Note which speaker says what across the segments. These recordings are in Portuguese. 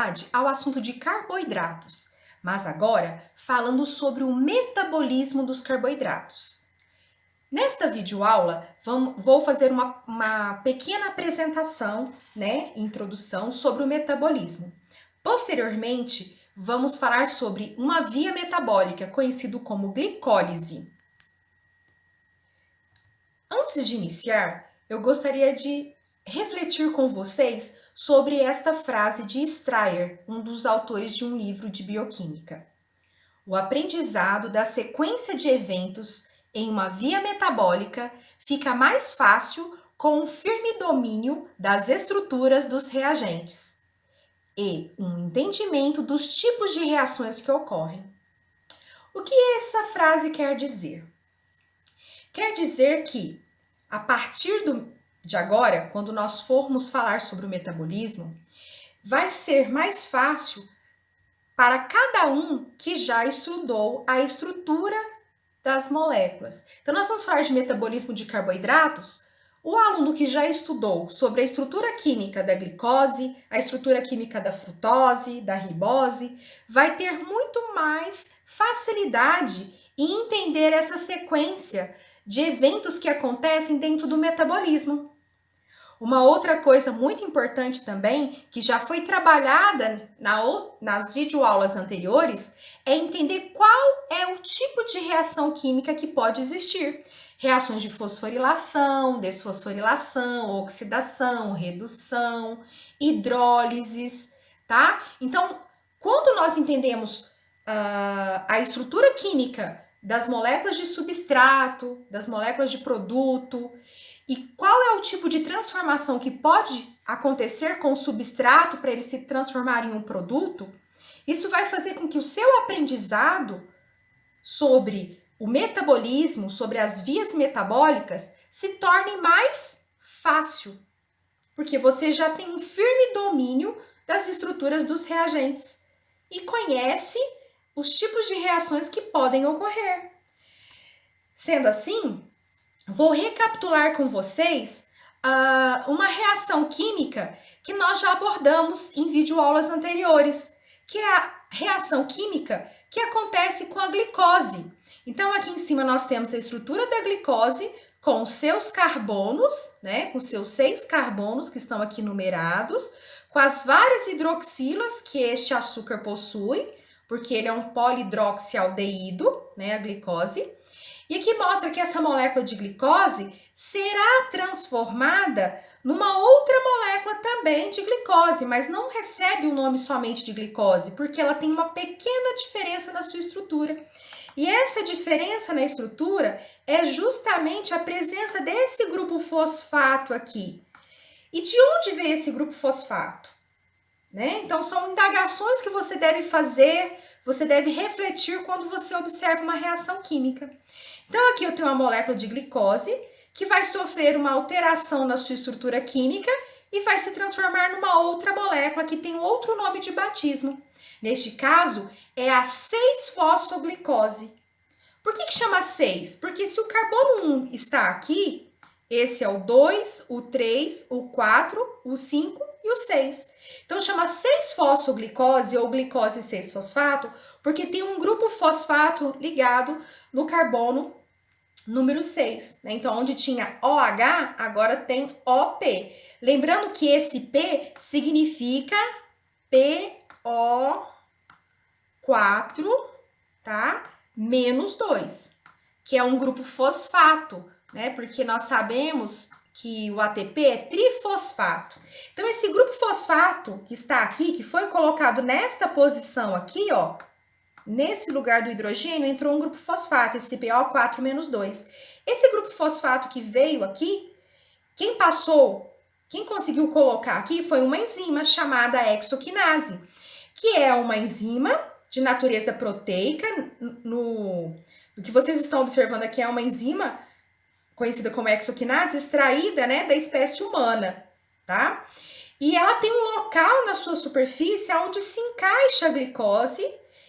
Speaker 1: continuidade ao assunto de carboidratos, mas agora falando sobre o metabolismo dos carboidratos. Nesta videoaula, vou fazer uma pequena apresentação, introdução sobre o metabolismo. Posteriormente, vamos falar sobre uma via metabólica, conhecido como glicólise. Antes de iniciar, eu gostaria de refletir com vocês sobre esta frase de Strayer, um dos autores de um livro de bioquímica. O aprendizado da sequência de eventos em uma via metabólica fica mais fácil com um firme domínio das estruturas dos reagentes e um entendimento dos tipos de reações que ocorrem. O que essa frase quer dizer? Quer dizer que, a partir de agora, quando nós formos falar sobre o metabolismo, vai ser mais fácil para cada um que já estudou a estrutura das moléculas. Então, nós vamos falar de metabolismo de carboidratos. O aluno que já estudou sobre a estrutura química da glicose, a estrutura química da frutose, da ribose, vai ter muito mais facilidade em entender essa sequência de eventos que acontecem dentro do metabolismo. Uma outra coisa muito importante também, que já foi trabalhada nas videoaulas anteriores, é entender qual é o tipo de reação química que pode existir. Reações de fosforilação, desfosforilação, oxidação, redução, hidrólises, tá? Então, quando nós entendemos a estrutura química das moléculas de substrato, das moléculas de produto, e qual é o tipo de transformação que pode acontecer com o substrato para ele se transformar em um produto, isso vai fazer com que o seu aprendizado sobre o metabolismo, sobre as vias metabólicas, se torne mais fácil, porque você já tem um firme domínio das estruturas dos reagentes e conhece os tipos de reações que podem ocorrer. Sendo assim, vou recapitular com vocês uma reação química que nós já abordamos em videoaulas anteriores, que é a reação química que acontece com a glicose. Então, aqui em cima nós temos a estrutura da glicose com os seus carbonos, com seus 6 carbonos que estão aqui numerados, com as várias hidroxilas que este açúcar possui, porque ele é um polihidroxialdeído, a glicose. E aqui mostra que essa molécula de glicose será transformada numa outra molécula também de glicose, mas não recebe o nome somente de glicose, porque ela tem uma pequena diferença na sua estrutura. E essa diferença na estrutura é justamente a presença desse grupo fosfato aqui. E de onde veio esse grupo fosfato? Então, são indagações que você deve fazer, você deve refletir quando você observa uma reação química. Então, aqui eu tenho uma molécula de glicose que vai sofrer uma alteração na sua estrutura química e vai se transformar numa outra molécula que tem outro nome de batismo. Neste caso, é a 6-fosfoglicose. Por que chama 6? Porque se o carbono 1 está aqui, esse é o 2, o 3, o 4, o 5 e o 6. Então, chama 6-fosfoglicose ou glicose 6-fosfato, porque tem um grupo fosfato ligado no carbono número 6. Então, onde tinha OH, agora tem OP. Lembrando que esse P significa PO4, tá? Menos 2, que é um grupo fosfato, porque nós sabemos que o ATP é trifosfato. Então, esse grupo fosfato que está aqui, que foi colocado nesta posição aqui, ó, nesse lugar do hidrogênio, entrou um grupo fosfato, esse PO4 menos 2. Esse grupo fosfato que veio aqui, quem conseguiu colocar aqui foi uma enzima chamada hexoquinase, que é uma enzima de natureza proteica. No que vocês estão observando aqui é uma enzima conhecida como hexoquinase, extraída, da espécie humana, tá? E ela tem um local na sua superfície onde se encaixa a glicose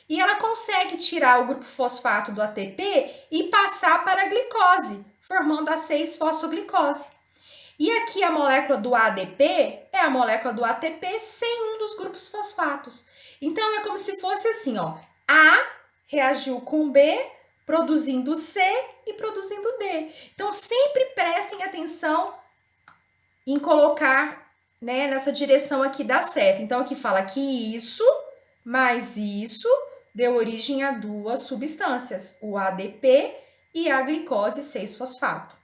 Speaker 1: e ela consegue tirar o grupo fosfato do ATP e passar para a glicose, formando a 6-fosfoglicose. E aqui a molécula do ADP é a molécula do ATP sem um dos grupos fosfatos. Então, é como se fosse assim, ó. A reagiu com B, produzindo C e produzindo D. Então, sempre prestem atenção em colocar, né, nessa direção aqui da seta. Então, aqui fala que isso mais isso deu origem a duas substâncias, o ADP e a glicose 6-fosfato.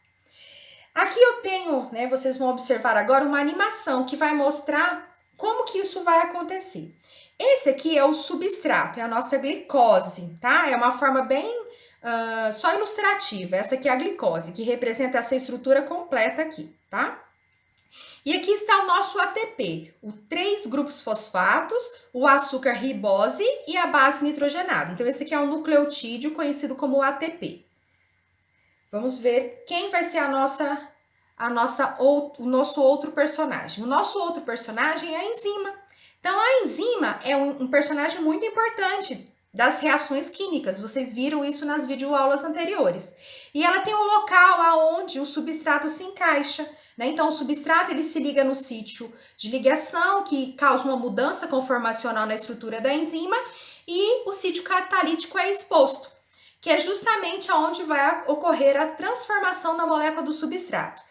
Speaker 1: Aqui eu tenho, né, vocês vão observar agora uma animação que vai mostrar como que isso vai acontecer. Esse aqui é o substrato, é a nossa glicose, tá? É uma forma bem só ilustrativa. Essa aqui é a glicose, que representa essa estrutura completa aqui, tá? E aqui está o nosso ATP, os 3 grupos fosfatos, o açúcar ribose e a base nitrogenada. Então, esse aqui é um nucleotídeo conhecido como ATP. Vamos ver quem vai ser o nosso outro personagem. O nosso outro personagem é a enzima. Então, a enzima é um personagem muito importante das reações químicas. Vocês viram isso nas videoaulas anteriores. E ela tem um local aonde o substrato se encaixa, né? Então, o substrato ele se liga no sítio de ligação, que causa uma mudança conformacional na estrutura da enzima, e o sítio catalítico é exposto, que é justamente onde vai ocorrer a transformação da molécula do substrato.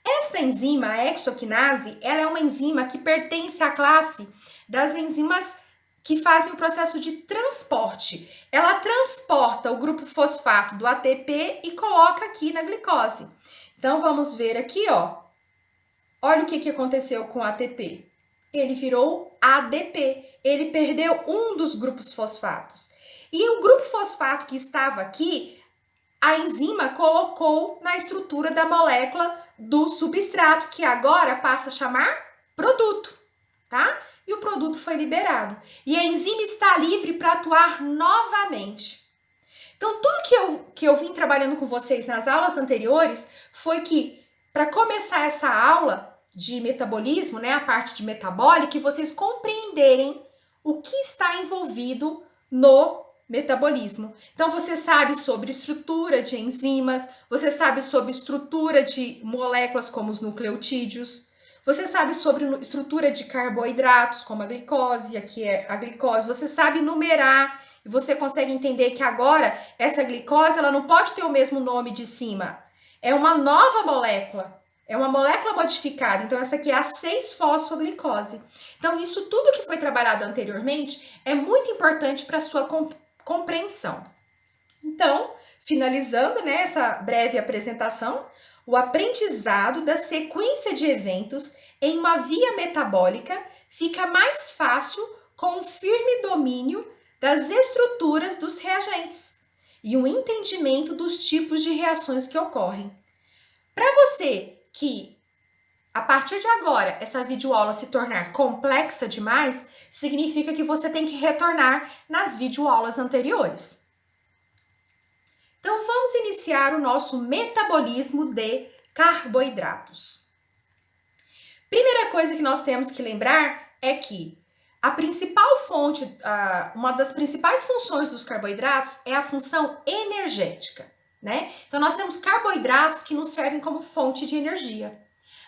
Speaker 1: Essa enzima, a hexoquinase, ela é uma enzima que pertence à classe das enzimas que fazem o processo de transporte. Ela transporta o grupo fosfato do ATP e coloca aqui na glicose. Então, vamos ver aqui, ó. Olha o que aconteceu com o ATP. Ele virou ADP. Ele perdeu um dos grupos fosfatos. E o grupo fosfato que estava aqui, a enzima colocou na estrutura da molécula do substrato, que agora passa a chamar produto, tá? E o produto foi liberado. E a enzima está livre para atuar novamente. Então, tudo que eu vim trabalhando com vocês nas aulas anteriores foi que, para começar essa aula de metabolismo, né, a parte de metabólica, que vocês compreenderem o que está envolvido no metabolismo. Então, você sabe sobre estrutura de enzimas, você sabe sobre estrutura de moléculas como os nucleotídeos, você sabe sobre estrutura de carboidratos, como a glicose, aqui é a glicose, você sabe numerar, e você consegue entender que agora essa glicose ela não pode ter o mesmo nome de cima, é uma nova molécula, é uma molécula modificada, então essa aqui é a 6-fosfoglicose. Então, isso tudo que foi trabalhado anteriormente é muito importante para a sua compreensão. Então, finalizando, né, essa breve apresentação, o aprendizado da sequência de eventos em uma via metabólica fica mais fácil com um firme domínio das estruturas dos reagentes e o entendimento dos tipos de reações que ocorrem. Para você que, a partir de agora, essa videoaula se tornar complexa demais, significa que você tem que retornar nas videoaulas anteriores. Então, vamos iniciar o nosso metabolismo de carboidratos. Primeira coisa que nós temos que lembrar é que a principal fonte, uma das principais funções dos carboidratos é a função energética, né? Então, nós temos carboidratos que nos servem como fonte de energia.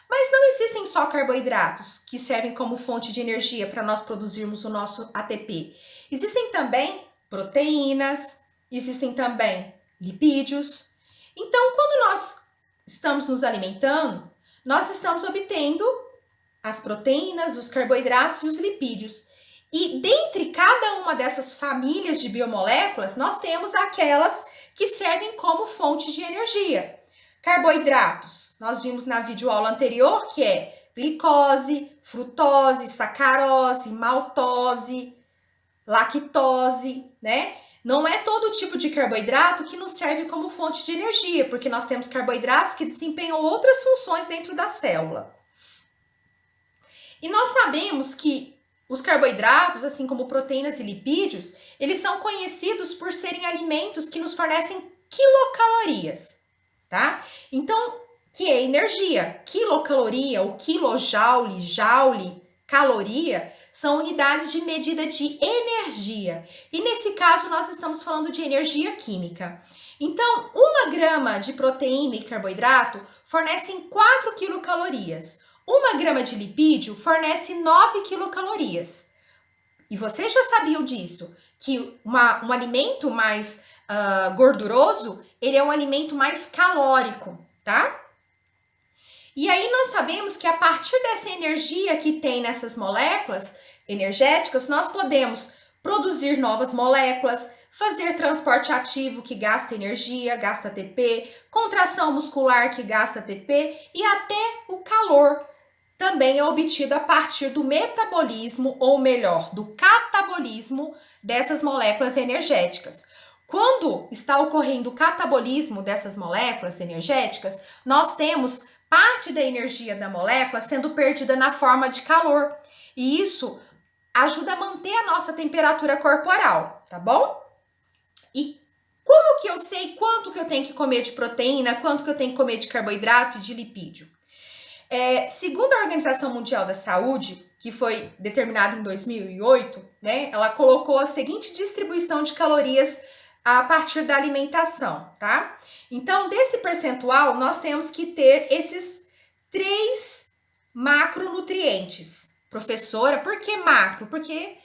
Speaker 1: Mas não existem só carboidratos que servem como fonte de energia para nós produzirmos o nosso ATP. Existem também proteínas, existem também lipídios. Então, quando nós estamos nos alimentando, nós estamos obtendo as proteínas, os carboidratos e os lipídios. E dentre cada uma dessas famílias de biomoléculas, nós temos aquelas que servem como fonte de energia. Carboidratos, nós vimos na videoaula anterior, que é glicose, frutose, sacarose, maltose, lactose, né? Não é todo tipo de carboidrato que nos serve como fonte de energia, porque nós temos carboidratos que desempenham outras funções dentro da célula. E nós sabemos que os carboidratos, assim como proteínas e lipídios, eles são conhecidos por serem alimentos que nos fornecem quilocalorias, tá? Então, que é energia. Quilocaloria, ou quilojoule, joule, caloria, são unidades de medida de energia. E nesse caso, nós estamos falando de energia química. Então, 1 grama de proteína e carboidrato fornecem 4 quilocalorias. 1 grama de lipídio fornece 9 quilocalorias. E vocês já sabiam disso, que um alimento mais gorduroso, ele é um alimento mais calórico, tá? E aí nós sabemos que a partir dessa energia que tem nessas moléculas energéticas, nós podemos produzir novas moléculas, fazer transporte ativo que gasta energia, gasta ATP, contração muscular que gasta ATP e até o calor também é obtido a partir do metabolismo, ou melhor, do catabolismo dessas moléculas energéticas. Quando está ocorrendo o catabolismo dessas moléculas energéticas, nós temos parte da energia da molécula sendo perdida na forma de calor. E isso ajuda a manter a nossa temperatura corporal, tá bom? E como que eu sei quanto que eu tenho que comer de proteína, quanto que eu tenho que comer de carboidrato e de lipídio? Segundo a Organização Mundial da Saúde, que foi determinada em 2008, né, ela colocou a seguinte distribuição de calorias a partir da alimentação, tá? Então, desse percentual, nós temos que ter esses 3 macronutrientes. Professora, por que macro? Porque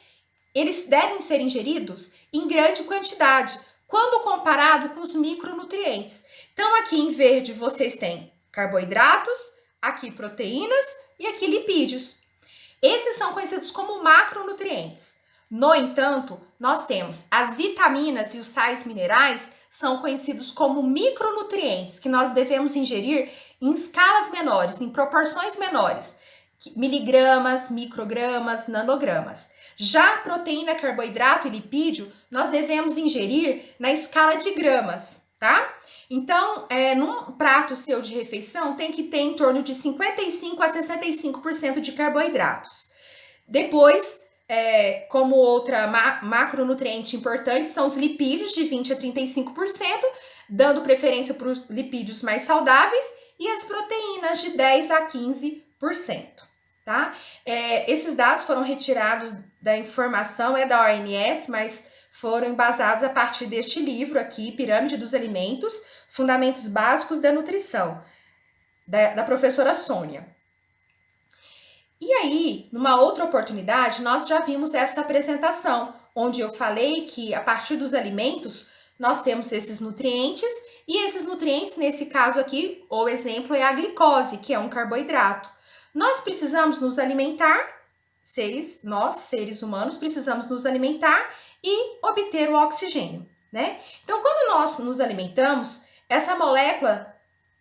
Speaker 1: eles devem ser ingeridos em grande quantidade, quando comparado com os micronutrientes. Então, aqui em verde, vocês têm carboidratos, aqui proteínas e aqui lipídios. Esses são conhecidos como macronutrientes. No entanto, nós temos as vitaminas e os sais minerais são conhecidos como micronutrientes, que nós devemos ingerir em escalas menores, em proporções menores, miligramas, microgramas, nanogramas. Já proteína, carboidrato e lipídio, nós devemos ingerir na escala de gramas, tá? Então, num prato seu de refeição, tem que ter em torno de 55 a 65% de carboidratos. Depois, como outra macronutriente importante, são os lipídios, de 20 a 35%, dando preferência para os lipídios mais saudáveis, e as proteínas, de 10 a 15%. Tá? Esses dados foram retirados da informação, da OMS, mas foram embasados a partir deste livro aqui, Pirâmide dos Alimentos, Fundamentos Básicos da Nutrição, da professora Sônia. E aí, numa outra oportunidade, nós já vimos essa apresentação, onde eu falei que a partir dos alimentos, nós temos esses nutrientes, e esses nutrientes, nesse caso aqui, o exemplo é a glicose, que é um carboidrato. Nós precisamos nos alimentar, nós, seres humanos, precisamos nos alimentar e obter o oxigênio, né? Então, quando nós nos alimentamos, essa molécula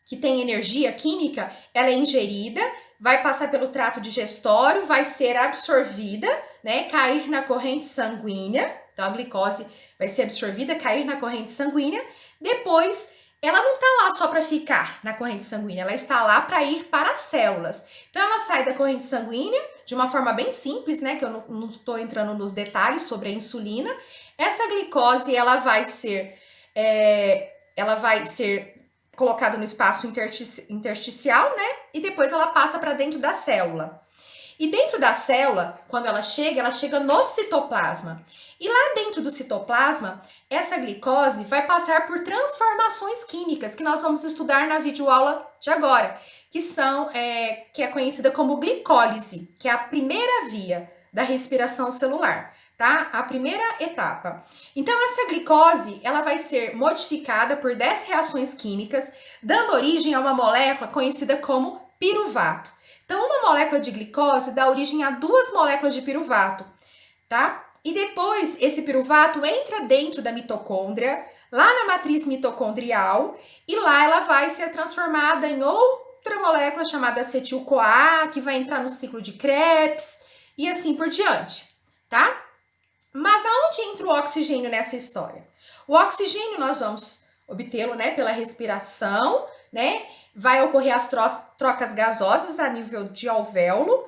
Speaker 1: que tem energia química, ela é ingerida, vai passar pelo trato digestório, vai ser absorvida, né? Cair na corrente sanguínea. Então, a glicose vai ser absorvida, cair na corrente sanguínea. Depois, ela não está lá só para ficar na corrente sanguínea, ela está lá para ir para as células. Então, ela sai da corrente sanguínea de uma forma bem simples, né? Que eu não estou entrando nos detalhes sobre a insulina. Essa glicose, ela vai ser colocada no espaço intersticial, né? E depois ela passa para dentro da célula. E dentro da célula, quando ela chega no citoplasma. E lá dentro do citoplasma, essa glicose vai passar por transformações químicas que nós vamos estudar na videoaula de agora, que é conhecida como glicólise, que é a primeira via da respiração celular, tá? A primeira etapa. Então, essa glicose, ela vai ser modificada por 10 reações químicas, dando origem a uma molécula conhecida como piruvato. Então, uma molécula de glicose dá origem a 2 moléculas de piruvato, tá? E depois, esse piruvato entra dentro da mitocôndria, lá na matriz mitocondrial, e lá ela vai ser transformada em outra molécula chamada acetil-CoA, que vai entrar no ciclo de Krebs, e assim por diante, tá? Mas aonde entra o oxigênio nessa história? O oxigênio nós vamos obtê-lo, né, pela respiração, né? Vai ocorrer as trocas gasosas a nível de alvéolo,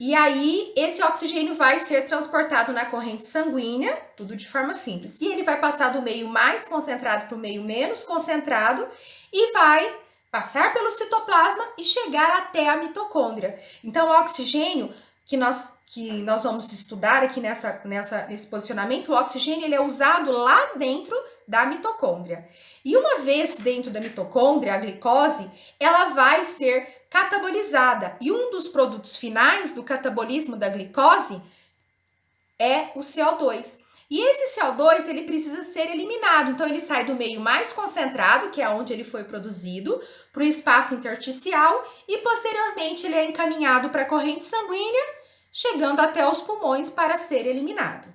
Speaker 1: e aí esse oxigênio vai ser transportado na corrente sanguínea, tudo de forma simples. E ele vai passar do meio mais concentrado para o meio menos concentrado e vai passar pelo citoplasma e chegar até a mitocôndria. Então, o oxigênio que nós que nós vamos estudar aqui nesse posicionamento, o oxigênio ele é usado lá dentro da mitocôndria. E uma vez dentro da mitocôndria, a glicose, ela vai ser catabolizada. E um dos produtos finais do catabolismo da glicose é o CO2. E esse CO2, ele precisa ser eliminado. Então, ele sai do meio mais concentrado, que é onde ele foi produzido, para o espaço intersticial e, posteriormente, ele é encaminhado para a corrente sanguínea, chegando até os pulmões para ser eliminado.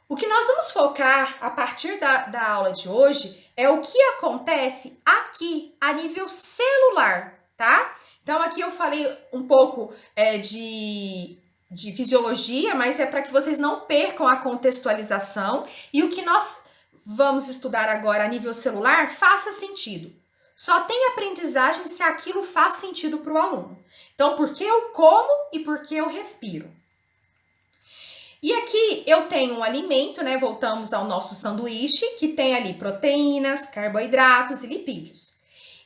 Speaker 1: O que nós vamos focar a partir da aula de hoje é o que acontece aqui a nível celular, tá? Então, aqui eu falei um pouco de fisiologia, mas é para que vocês não percam a contextualização e o que nós vamos estudar agora a nível celular faça sentido. Só tem aprendizagem se aquilo faz sentido para o aluno. Então, por que eu como e por que eu respiro? E aqui eu tenho um alimento, né? Voltamos ao nosso sanduíche, que tem ali proteínas, carboidratos e lipídios.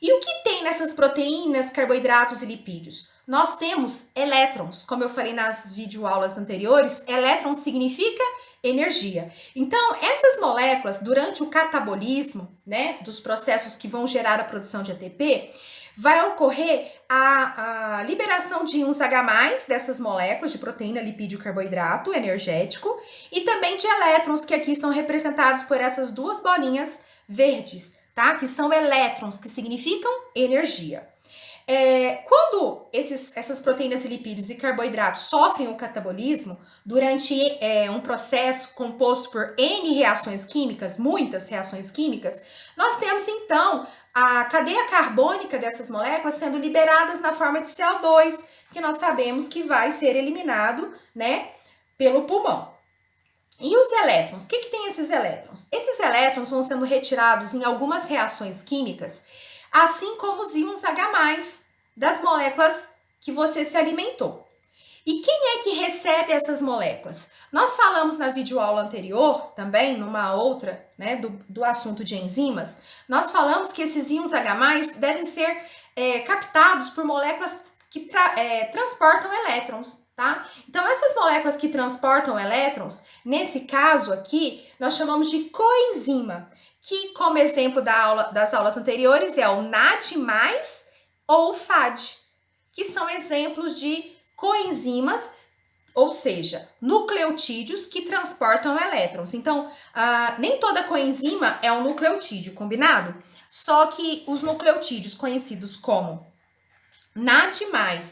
Speaker 1: E o que tem nessas proteínas, carboidratos e lipídios? Nós temos elétrons, como eu falei nas videoaulas anteriores, elétron significa energia. Então, essas moléculas, durante o catabolismo, né, dos processos que vão gerar a produção de ATP, vai ocorrer a liberação de íons H+, dessas moléculas de proteína, lipídio, carboidrato energético, e também de elétrons, que aqui estão representados por essas duas bolinhas verdes, tá? Que são elétrons, que significam energia. Quando essas proteínas e lipídios e carboidratos sofrem o catabolismo durante um processo composto por N reações químicas, muitas reações químicas, nós temos então a cadeia carbônica dessas moléculas sendo liberadas na forma de CO2, que nós sabemos que vai ser eliminado, né, pelo pulmão. E os elétrons? O que tem esses elétrons? Esses elétrons vão sendo retirados em algumas reações químicas, assim como os íons H+, das moléculas que você se alimentou. E quem é que recebe essas moléculas? Nós falamos na videoaula anterior, também, numa outra, né, do assunto de enzimas, nós falamos que esses íons H+, devem ser captados por moléculas que transportam elétrons, tá? Então, essas moléculas que transportam elétrons, nesse caso aqui, nós chamamos de coenzima, que, como exemplo das aulas anteriores, é o NAD+, ou FAD, que são exemplos de coenzimas, ou seja, nucleotídeos que transportam elétrons. Então, nem toda coenzima é um nucleotídeo, combinado? Só que os nucleotídeos conhecidos como NAD+,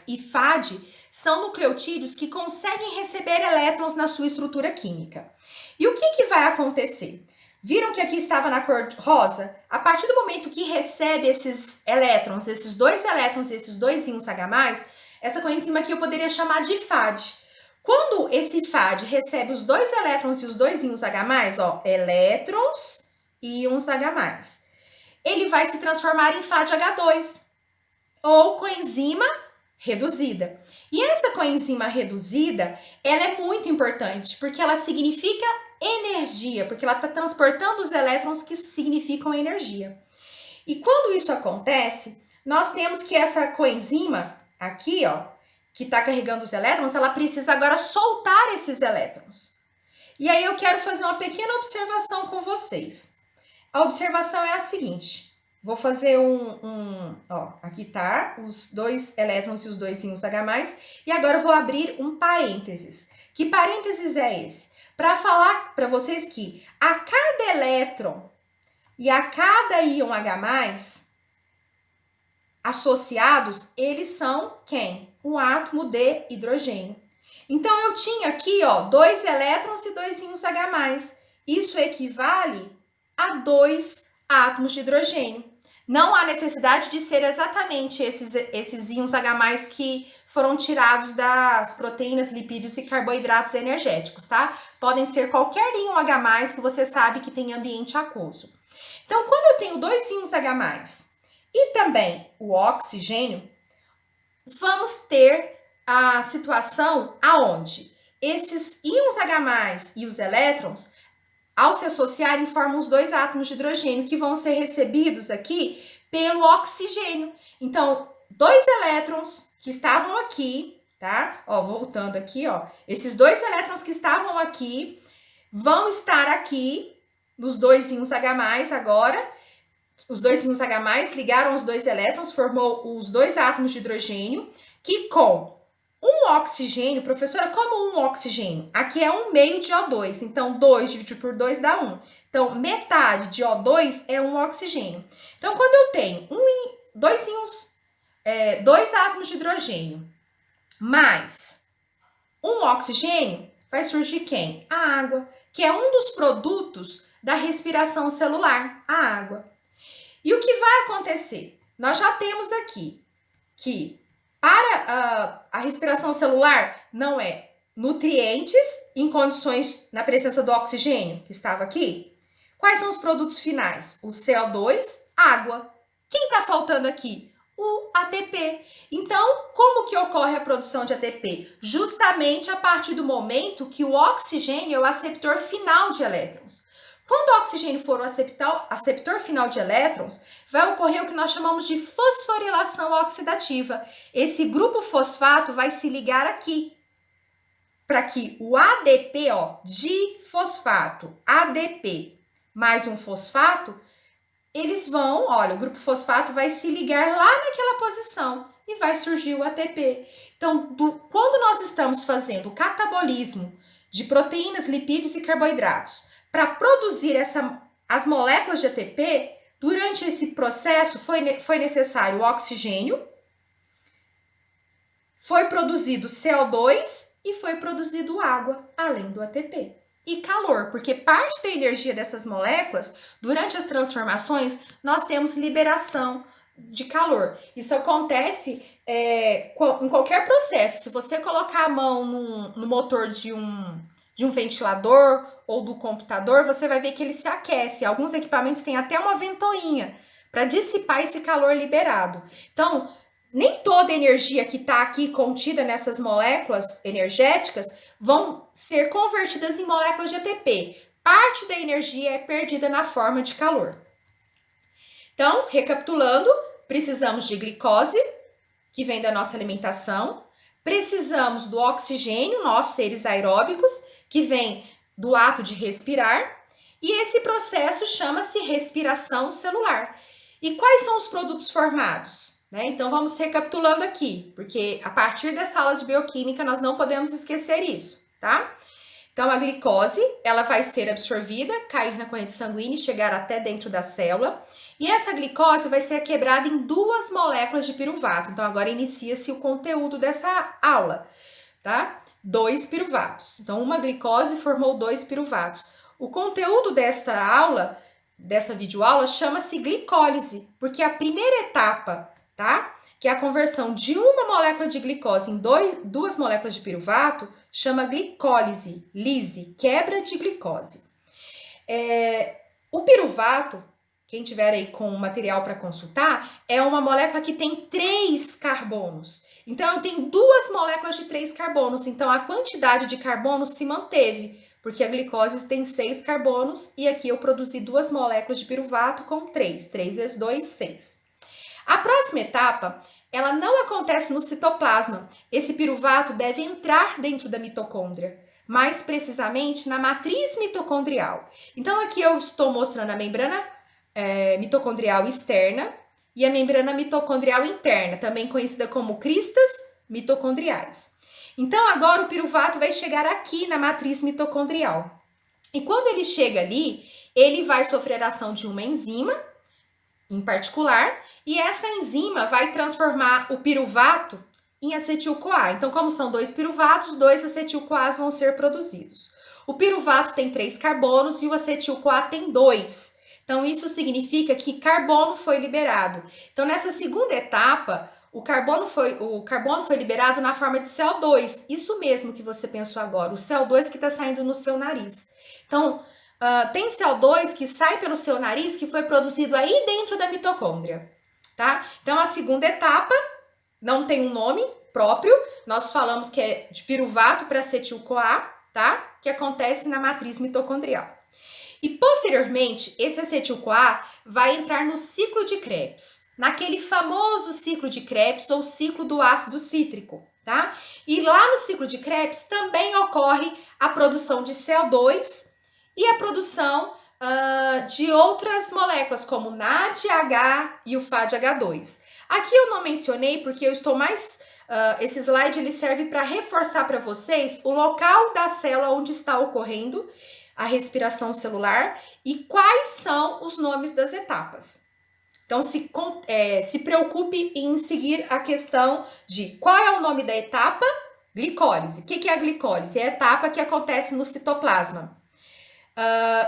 Speaker 1: e FAD são nucleotídeos que conseguem receber elétrons na sua estrutura química. E o que vai acontecer? Viram que aqui estava na cor rosa? A partir do momento que recebe esses elétrons, esses dois elétrons e esses dois íons H+, essa coenzima aqui eu poderia chamar de FAD. Quando esse FAD recebe os dois elétrons e os dois íons H+, ó, elétrons e íons H+, ele vai se transformar em FADH2, ou coenzima reduzida. E essa coenzima reduzida, ela é muito importante, porque ela significa energia, porque ela está transportando os elétrons que significam energia. E quando isso acontece, nós temos que essa coenzima aqui, ó, que está carregando os elétrons, ela precisa agora soltar esses elétrons. E aí eu quero fazer uma pequena observação com vocês. A observação é a seguinte. Vou fazer ó, aqui tá os dois elétrons e os dois íons H+, e agora eu vou abrir um parênteses. Que parênteses é esse? Para falar para vocês que a cada elétron e a cada íon H+, associados, eles são quem? Um átomo de hidrogênio. Então, eu tinha aqui, ó, 2 elétrons e 2 íons H+. Isso equivale a 2 átomos de hidrogênio. Não há necessidade de ser exatamente esses íons H+, que foram tirados das proteínas, lipídios e carboidratos energéticos, tá? Podem ser qualquer íon H+, que você sabe que tem ambiente aquoso. Então, quando eu tenho 2 íons H+, e também o oxigênio, vamos ter a situação aonde esses íons H+ e os elétrons, ao se associarem, formam os 2 átomos de hidrogênio que vão ser recebidos aqui pelo oxigênio. Então, 2 elétrons que estavam aqui, tá? Ó, voltando aqui, ó, esses dois elétrons que estavam aqui vão estar aqui nos dois íons H+, agora. Os dois íons H+, ligaram os dois elétrons, formou os dois átomos de hidrogênio, que com um oxigênio, professora, como um oxigênio? Aqui é 1/2 de O2, então 2 dividido por 2 dá 1. Então, metade de O2 é um oxigênio. Então, quando eu tenho dois átomos de hidrogênio mais um oxigênio, vai surgir quem? A água, que é um dos produtos da respiração celular, a água. E o que vai acontecer? Nós já temos aqui que para a respiração celular não é nutrientes em condições na presença do oxigênio que estava aqui. Quais são os produtos finais? O CO2, água. Quem está faltando aqui? O ATP. Então, como que ocorre a produção de ATP? Justamente a partir do momento que o oxigênio é o aceptor final de elétrons. Quando o oxigênio for o aceptor final de elétrons, vai ocorrer o que nós chamamos de fosforilação oxidativa. Esse grupo fosfato vai se ligar aqui, para que o ADP, ó, difosfato, ADP, mais um fosfato, eles vão, olha, o grupo fosfato vai se ligar lá naquela posição e vai surgir o ATP. Então, quando nós estamos fazendo o catabolismo de proteínas, lipídios e carboidratos, para produzir as moléculas de ATP, durante esse processo foi necessário o oxigênio, foi produzido CO2 e foi produzido água, além do ATP. E calor, porque parte da energia dessas moléculas, durante as transformações, nós temos liberação de calor. Isso acontece em qualquer processo. Se você colocar a mão no motor de um ventilador ou do computador, você vai ver que ele se aquece. Alguns equipamentos têm até uma ventoinha para dissipar esse calor liberado. Então, nem toda a energia que está aqui contida nessas moléculas energéticas vão ser convertidas em moléculas de ATP. Parte da energia é perdida na forma de calor. Então, recapitulando, precisamos de glicose, que vem da nossa alimentação. Precisamos do oxigênio, nós seres aeróbicos, que vem do ato de respirar. E esse processo chama-se respiração celular. E quais são os produtos formados? Então, vamos recapitulando aqui, porque a partir dessa aula de bioquímica nós não podemos esquecer isso, tá? Então, a glicose, ela vai ser absorvida, cair na corrente sanguínea e chegar até dentro da célula. E essa glicose vai ser quebrada em 2 moléculas de piruvato. Então, agora inicia-se o conteúdo dessa aula, tá? 2 piruvatos. Então, uma glicose formou 2 piruvatos. O conteúdo desta aula, dessa videoaula, chama-se glicólise, porque a primeira etapa, tá? Que é a conversão de uma molécula de glicose em 2 moléculas de piruvato, chama glicólise, quebra de glicose. O piruvato, quem tiver aí com o material para consultar, é uma molécula que tem 3 carbonos. Então, eu tenho 2 moléculas de 3 carbonos. Então, a quantidade de carbonos se manteve, porque a glicose tem 6 carbonos e aqui eu produzi 2 moléculas de piruvato com 3. 3 vezes 2, 6. A próxima etapa, ela não acontece no citoplasma. Esse piruvato deve entrar dentro da mitocôndria, mais precisamente na matriz mitocondrial. Então, aqui eu estou mostrando a membrana mitocondrial externa e a membrana mitocondrial interna, também conhecida como cristas mitocondriais. Então, agora o piruvato vai chegar aqui na matriz mitocondrial. E quando ele chega ali, ele vai sofrer a ação de uma enzima, em particular, e essa enzima vai transformar o piruvato em acetil-CoA. Então, como são 2 piruvatos, 2 acetil-CoAs vão ser produzidos. O piruvato tem 3 carbonos e o acetil-CoA tem 2. Então, isso significa que carbono foi liberado. Então, nessa segunda etapa, o carbono foi liberado na forma de CO2. Isso mesmo que você pensou agora, o CO2 que está saindo no seu nariz. Então, tem CO2 que sai pelo seu nariz que foi produzido aí dentro da mitocôndria, tá? Então, a segunda etapa não tem um nome próprio, nós falamos que é de piruvato para acetil-CoA, tá? Que acontece na matriz mitocondrial. E, posteriormente, esse acetil-CoA vai entrar no ciclo de Krebs, naquele famoso ciclo de Krebs ou ciclo do ácido cítrico, tá? E lá no ciclo de Krebs também ocorre a produção de CO2 e a produção de outras moléculas, como o NADH e o FADH2. Aqui eu não mencionei porque eu estou mais... esse slide ele serve para reforçar para vocês o local da célula onde está ocorrendo a respiração celular e quais são os nomes das etapas. Então, se preocupe em seguir a questão de qual é o nome da etapa? Glicólise. O que é a glicólise? É a etapa que acontece no citoplasma.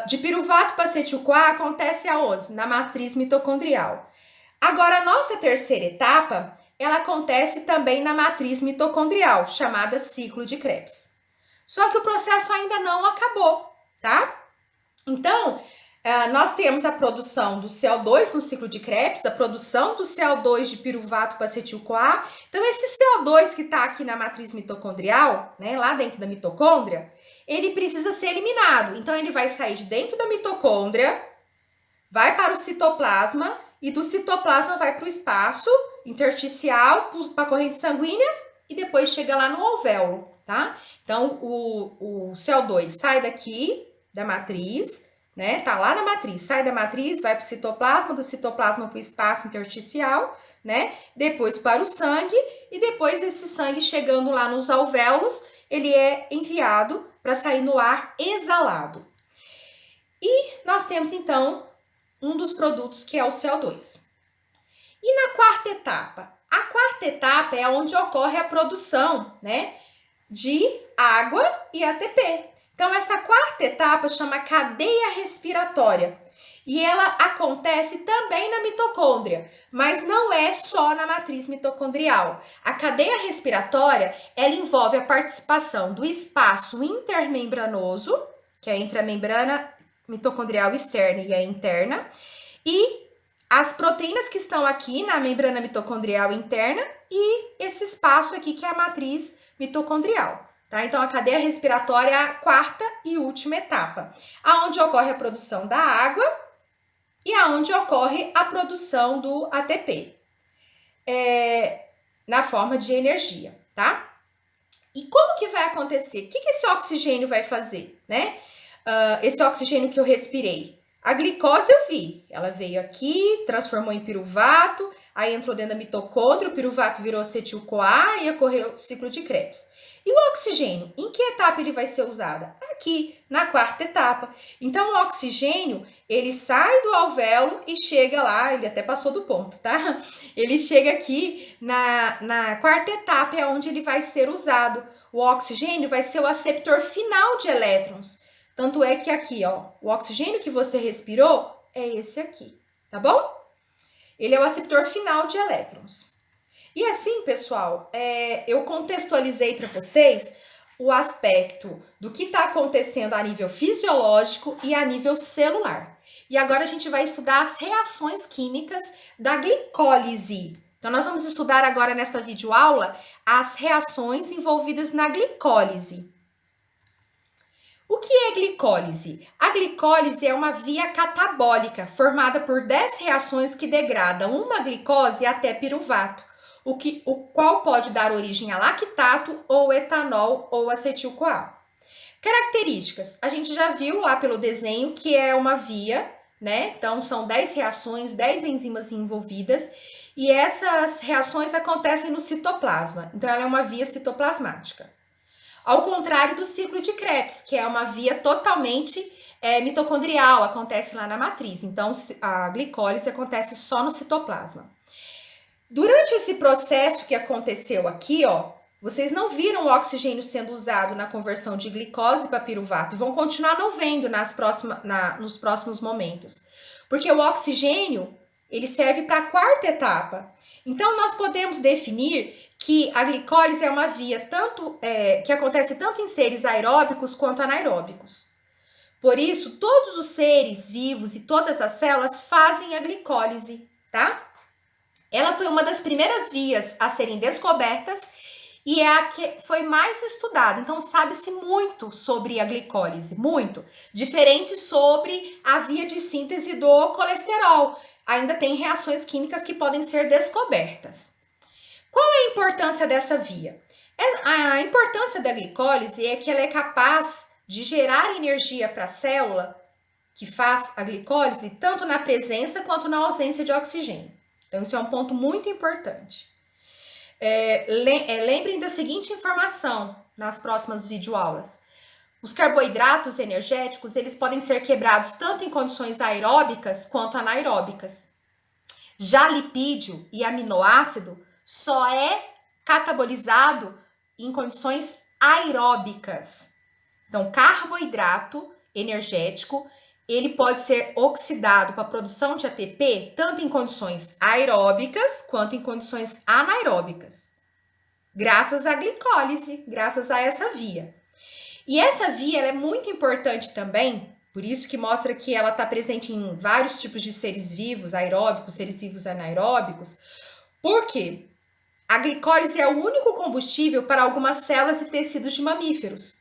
Speaker 1: De piruvato para acetil-CoA acontece aonde? Na matriz mitocondrial. Agora, a nossa terceira etapa, ela acontece também na matriz mitocondrial, chamada ciclo de Krebs. Só que o processo ainda não acabou, tá? Então, nós temos a produção do CO2 no ciclo de Krebs, a produção do CO2 de piruvato para acetil-CoA. Então, esse CO2 que está aqui na matriz mitocondrial, né, lá dentro da mitocôndria, ele precisa ser eliminado. Então, ele vai sair de dentro da mitocôndria, vai para o citoplasma e do citoplasma vai para o espaço intersticial, para a corrente sanguínea e depois chega lá no alvéolo, tá? Então, o CO2 sai daqui da matriz, né? Tá lá na matriz, sai da matriz, vai para o citoplasma, do citoplasma para o espaço intersticial, né? Depois para o sangue e depois esse sangue chegando lá nos alvéolos, ele é enviado para sair no ar exalado. E nós temos então um dos produtos que é o CO2. E na quarta etapa? A quarta etapa é onde ocorre a produção, né, de água e ATP. Então, essa quarta etapa chama cadeia respiratória. E ela acontece também na mitocôndria, mas não é só na matriz mitocondrial. A cadeia respiratória, ela envolve a participação do espaço intermembranoso, que é entre a membrana mitocondrial externa e a interna, e as proteínas que estão aqui na membrana mitocondrial interna e esse espaço aqui que é a matriz mitocondrial. Tá? Então, a cadeia respiratória é a quarta e última etapa, aonde ocorre a produção da água e aonde ocorre a produção do ATP, na forma de energia, tá? E como que vai acontecer? O que esse oxigênio vai fazer, né? Esse oxigênio que eu respirei. A glicose eu vi, ela veio aqui, transformou em piruvato, aí entrou dentro da mitocôndria, o piruvato virou acetil-CoA e ocorreu o ciclo de Krebs. E o oxigênio, em que etapa ele vai ser usado? Aqui, na quarta etapa. Então, o oxigênio, ele sai do alvéolo e chega lá, ele até passou do ponto, tá? Ele chega aqui na quarta etapa, é onde ele vai ser usado. O oxigênio vai ser o aceptor final de elétrons. Tanto é que aqui, ó, o oxigênio que você respirou é esse aqui, tá bom? Ele é o aceptor final de elétrons. E assim, pessoal, eu contextualizei para vocês o aspecto do que está acontecendo a nível fisiológico e a nível celular. E agora a gente vai estudar as reações químicas da glicólise. Então, nós vamos estudar agora nesta videoaula as reações envolvidas na glicólise. O que é glicólise? A glicólise é uma via catabólica formada por 10 reações que degradam uma glicose até piruvato, o qual pode dar origem a lactato ou etanol ou acetil-CoA. Características, a gente já viu lá pelo desenho que é uma via, né? Então são 10 reações, 10 enzimas envolvidas e essas reações acontecem no citoplasma, então ela é uma via citoplasmática. Ao contrário do ciclo de Krebs, que é uma via totalmente mitocondrial, acontece lá na matriz. Então, a glicólise acontece só no citoplasma. Durante esse processo que aconteceu aqui, ó, vocês não viram o oxigênio sendo usado na conversão de glicose para piruvato e vão continuar não vendo nos próximos momentos. Porque o oxigênio, ele serve para a quarta etapa. Então, nós podemos definir que a glicólise é uma via que acontece tanto em seres aeróbicos quanto anaeróbicos. Por isso, todos os seres vivos e todas as células fazem a glicólise, tá? Ela foi uma das primeiras vias a serem descobertas e é a que foi mais estudada. Então, sabe-se muito sobre a glicólise, muito. Diferente sobre a via de síntese do colesterol. Ainda tem reações químicas que podem ser descobertas. Qual é a importância dessa via? A importância da glicólise é que ela é capaz de gerar energia para a célula que faz a glicólise, tanto na presença quanto na ausência de oxigênio. Então, isso é um ponto muito importante. Lembrem da seguinte informação nas próximas videoaulas. Os carboidratos energéticos, eles podem ser quebrados tanto em condições aeróbicas quanto anaeróbicas. Já lipídio e aminoácido só é catabolizado em condições aeróbicas. Então, carboidrato energético, ele pode ser oxidado para a produção de ATP tanto em condições aeróbicas quanto em condições anaeróbicas, graças à glicólise, graças a essa via. E essa via ela é muito importante também, por isso que mostra que ela está presente em vários tipos de seres vivos, aeróbicos, seres vivos anaeróbicos, porque a glicólise é o único combustível para algumas células e tecidos de mamíferos.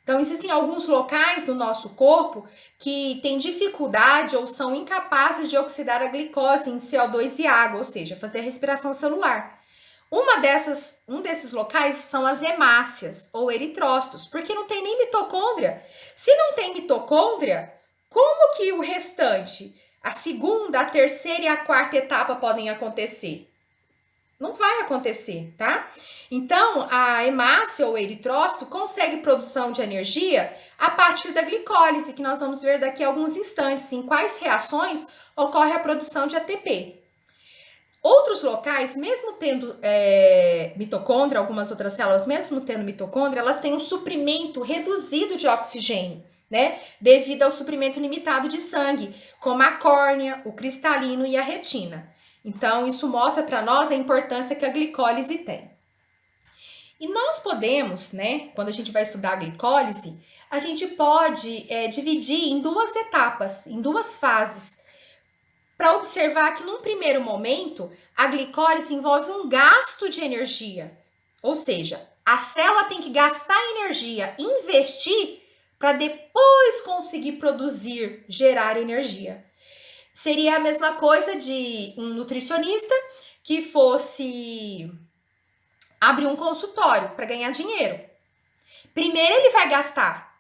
Speaker 1: Então, existem alguns locais do nosso corpo que têm dificuldade ou são incapazes de oxidar a glicose em CO2 e água, ou seja, fazer a respiração celular. Um desses locais são as hemácias ou eritrócitos, porque não tem nem mitocôndria. Se não tem mitocôndria, como que o restante, a segunda, a terceira e a quarta etapa podem acontecer? Não vai acontecer, tá? Então, a hemácia ou eritrócito consegue produção de energia a partir da glicólise, que nós vamos ver daqui a alguns instantes, em quais reações ocorre a produção de ATP. Outros locais, mesmo tendo mitocôndria, algumas outras células, mesmo tendo mitocôndria, elas têm um suprimento reduzido de oxigênio, né? Devido ao suprimento limitado de sangue, como a córnea, o cristalino e a retina. Então, isso mostra para nós a importância que a glicólise tem. E nós podemos, né, quando a gente vai estudar a glicólise, a gente pode dividir em duas etapas, em duas fases, para observar que num primeiro momento, a glicólise envolve um gasto de energia. Ou seja, a célula tem que gastar energia, investir, para depois conseguir produzir, gerar energia. Seria a mesma coisa de um nutricionista que fosse abrir um consultório para ganhar dinheiro. Primeiro ele vai gastar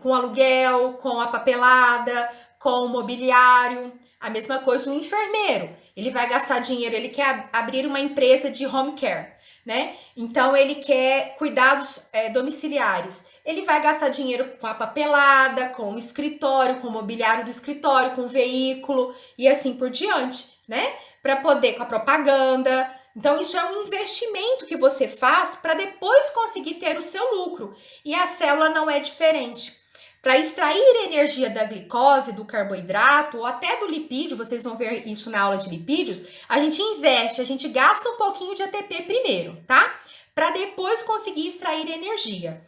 Speaker 1: com aluguel, com a papelada, com o mobiliário. A mesma coisa um enfermeiro. Ele vai gastar dinheiro, ele quer abrir uma empresa de home care, né? Então ele quer cuidados domiciliares. Ele vai gastar dinheiro com a papelada, com o escritório, com o mobiliário do escritório, com o veículo e assim por diante, né? Para poder, com a propaganda. Então, isso é um investimento que você faz para depois conseguir ter o seu lucro. E a célula não é diferente. Para extrair energia da glicose, do carboidrato ou até do lipídio, vocês vão ver isso na aula de lipídios, a gente investe, a gente gasta um pouquinho de ATP primeiro, tá? Para depois conseguir extrair energia.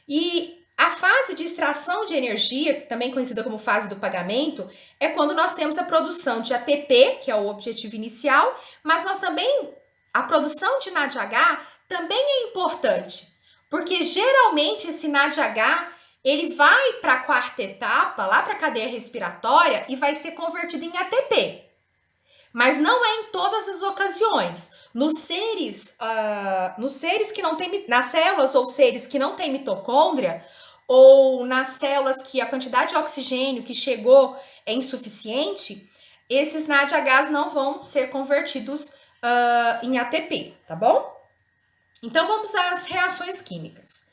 Speaker 1: E a fase de extração de energia, também conhecida como fase do pagamento, é quando nós temos a produção de ATP, que é o objetivo inicial, mas nós também, a produção de NADH também é importante, porque geralmente esse NADH, ele vai para a quarta etapa, lá para a cadeia respiratória, e vai ser convertido em ATP. Mas não é em todas as ocasiões. Nos seres que não tem, nas células ou seres que não têm mitocôndria, ou nas células que a quantidade de oxigênio que chegou é insuficiente, esses NADHs não vão ser convertidos em ATP, tá bom? Então vamos às reações químicas.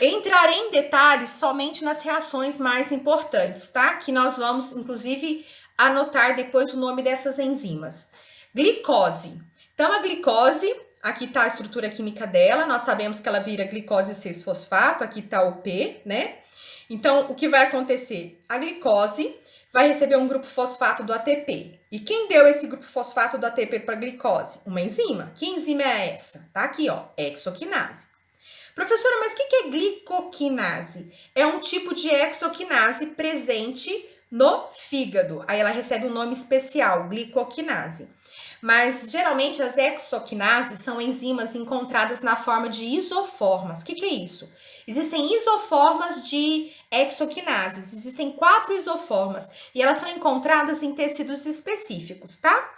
Speaker 1: Entrarei em detalhes somente nas reações mais importantes, tá? Que nós vamos, inclusive, anotar depois o nome dessas enzimas. Glicose. Então, a glicose, aqui tá a estrutura química dela, nós sabemos que ela vira glicose 6-fosfato, aqui tá o P, né? Então, o que vai acontecer? A glicose vai receber um grupo fosfato do ATP. E quem deu esse grupo fosfato do ATP para a glicose? Uma enzima. Que enzima é essa? Tá aqui, ó, hexoquinase. Professora, mas o que é glicoquinase? É um tipo de hexoquinase presente no fígado. Aí ela recebe um nome especial, glicoquinase. Mas geralmente as hexoquinases são enzimas encontradas na forma de isoformas. O que é isso? Existem isoformas de hexoquinases. Existem 4 isoformas e elas são encontradas em tecidos específicos, tá?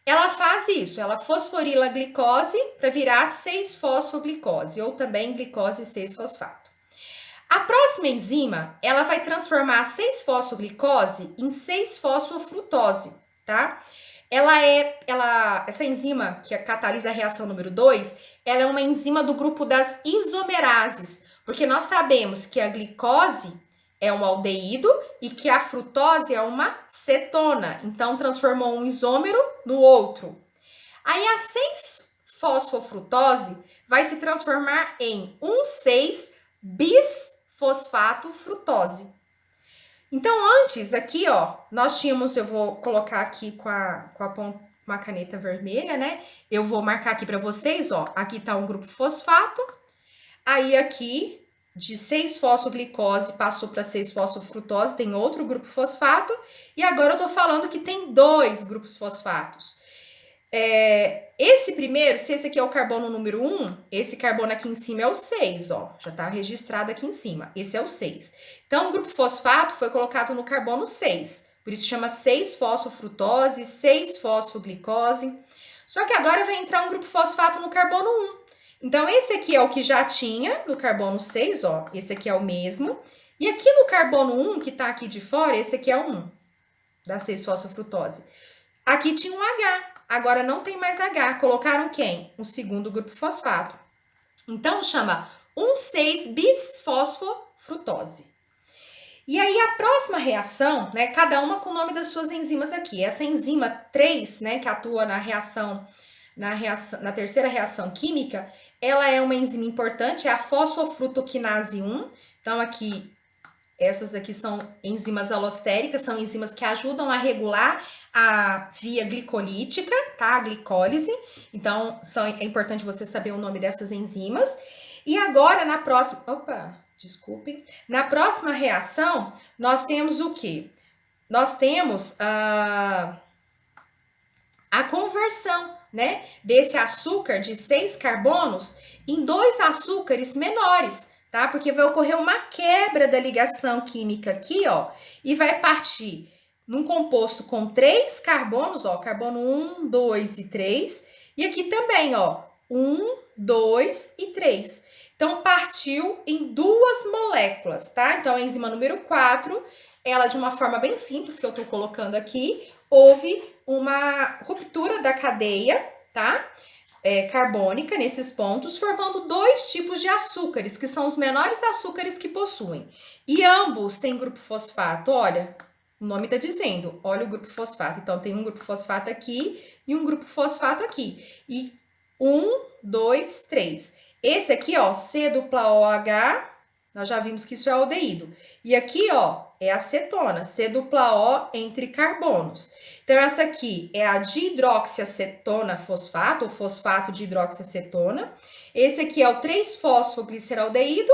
Speaker 1: ela faz isso, ela fosforila a glicose para virar 6-fosfoglicose, ou também glicose 6-fosfato. A próxima enzima, ela vai transformar a 6-fosfoglicose em 6-fosfofrutose, tá? Essa enzima que catalisa a reação número 2, ela é uma enzima do grupo das isomerases, porque nós sabemos que a glicose é um aldeído e que a frutose é uma cetona. Então, transformou um isômero no outro. Aí, a 6-fosfofrutose vai se transformar em 1,6-bisfosfato frutose. Então, antes, aqui, ó, nós tínhamos, eu vou colocar aqui com uma caneta vermelha, né? Eu vou marcar aqui para vocês, ó, aqui tá um grupo fosfato, aí aqui, de 6-fosfoglicose passou para 6-fosfofrutose, tem outro grupo fosfato, e agora eu tô falando que tem 2 grupos fosfatos. Esse primeiro, se esse aqui é o carbono número 1, esse carbono aqui em cima é o 6, ó. Já tá registrado aqui em cima. Esse é o 6. Então, o grupo fosfato foi colocado no carbono 6. Por isso chama 6-fosfofrutose, 6-fosfoglicose. Só que agora vai entrar um grupo fosfato no carbono 1. Então, esse aqui é o que já tinha no carbono 6, ó. Esse aqui é o mesmo. E aqui no carbono 1, que tá aqui de fora, esse aqui é o 1, da 6-fosfofrutose. Aqui tinha um H. Agora não tem mais H. Colocaram quem? Um segundo grupo fosfato. Então, chama 1,6-bisfosfofrutose. E aí, a próxima reação, né? Cada uma com o nome das suas enzimas aqui. Essa enzima 3, né? Que atua na terceira reação química, ela é uma enzima importante, é a fosfofrutoquinase 1. Então, aqui, essas aqui são enzimas alostéricas, são enzimas que ajudam a regular a via glicolítica, tá? A glicólise. Então, é importante você saber o nome dessas enzimas. E agora, na próxima reação, nós temos o quê? Nós temos a conversão, né? Desse açúcar de 6 carbonos em 2 açúcares menores, tá? Porque vai ocorrer uma quebra da ligação química aqui, ó, e vai partir num composto com 3 carbonos, ó, carbono 1, 2 e 3, e aqui também, ó, 1, 2 e 3. Então, partiu em 2 moléculas, tá? Então, a enzima número 4, ela de uma forma bem simples, que eu tô colocando aqui, houve uma ruptura da cadeia, tá? Carbônica nesses pontos, formando 2 tipos de açúcares, que são os menores açúcares que possuem. E ambos têm grupo fosfato, olha, o nome tá dizendo, olha o grupo fosfato. Então, tem um grupo fosfato aqui e um grupo fosfato aqui. E 1, 2, 3. Esse aqui, ó, C-dupla-OH, nós já vimos que isso é aldeído. E aqui, ó, é acetona, C-dupla-O entre carbonos. Então, essa aqui é a dihidroxiacetona fosfato, ou fosfato de hidroxiacetona. Esse aqui é o 3-fosfogliceraldeído,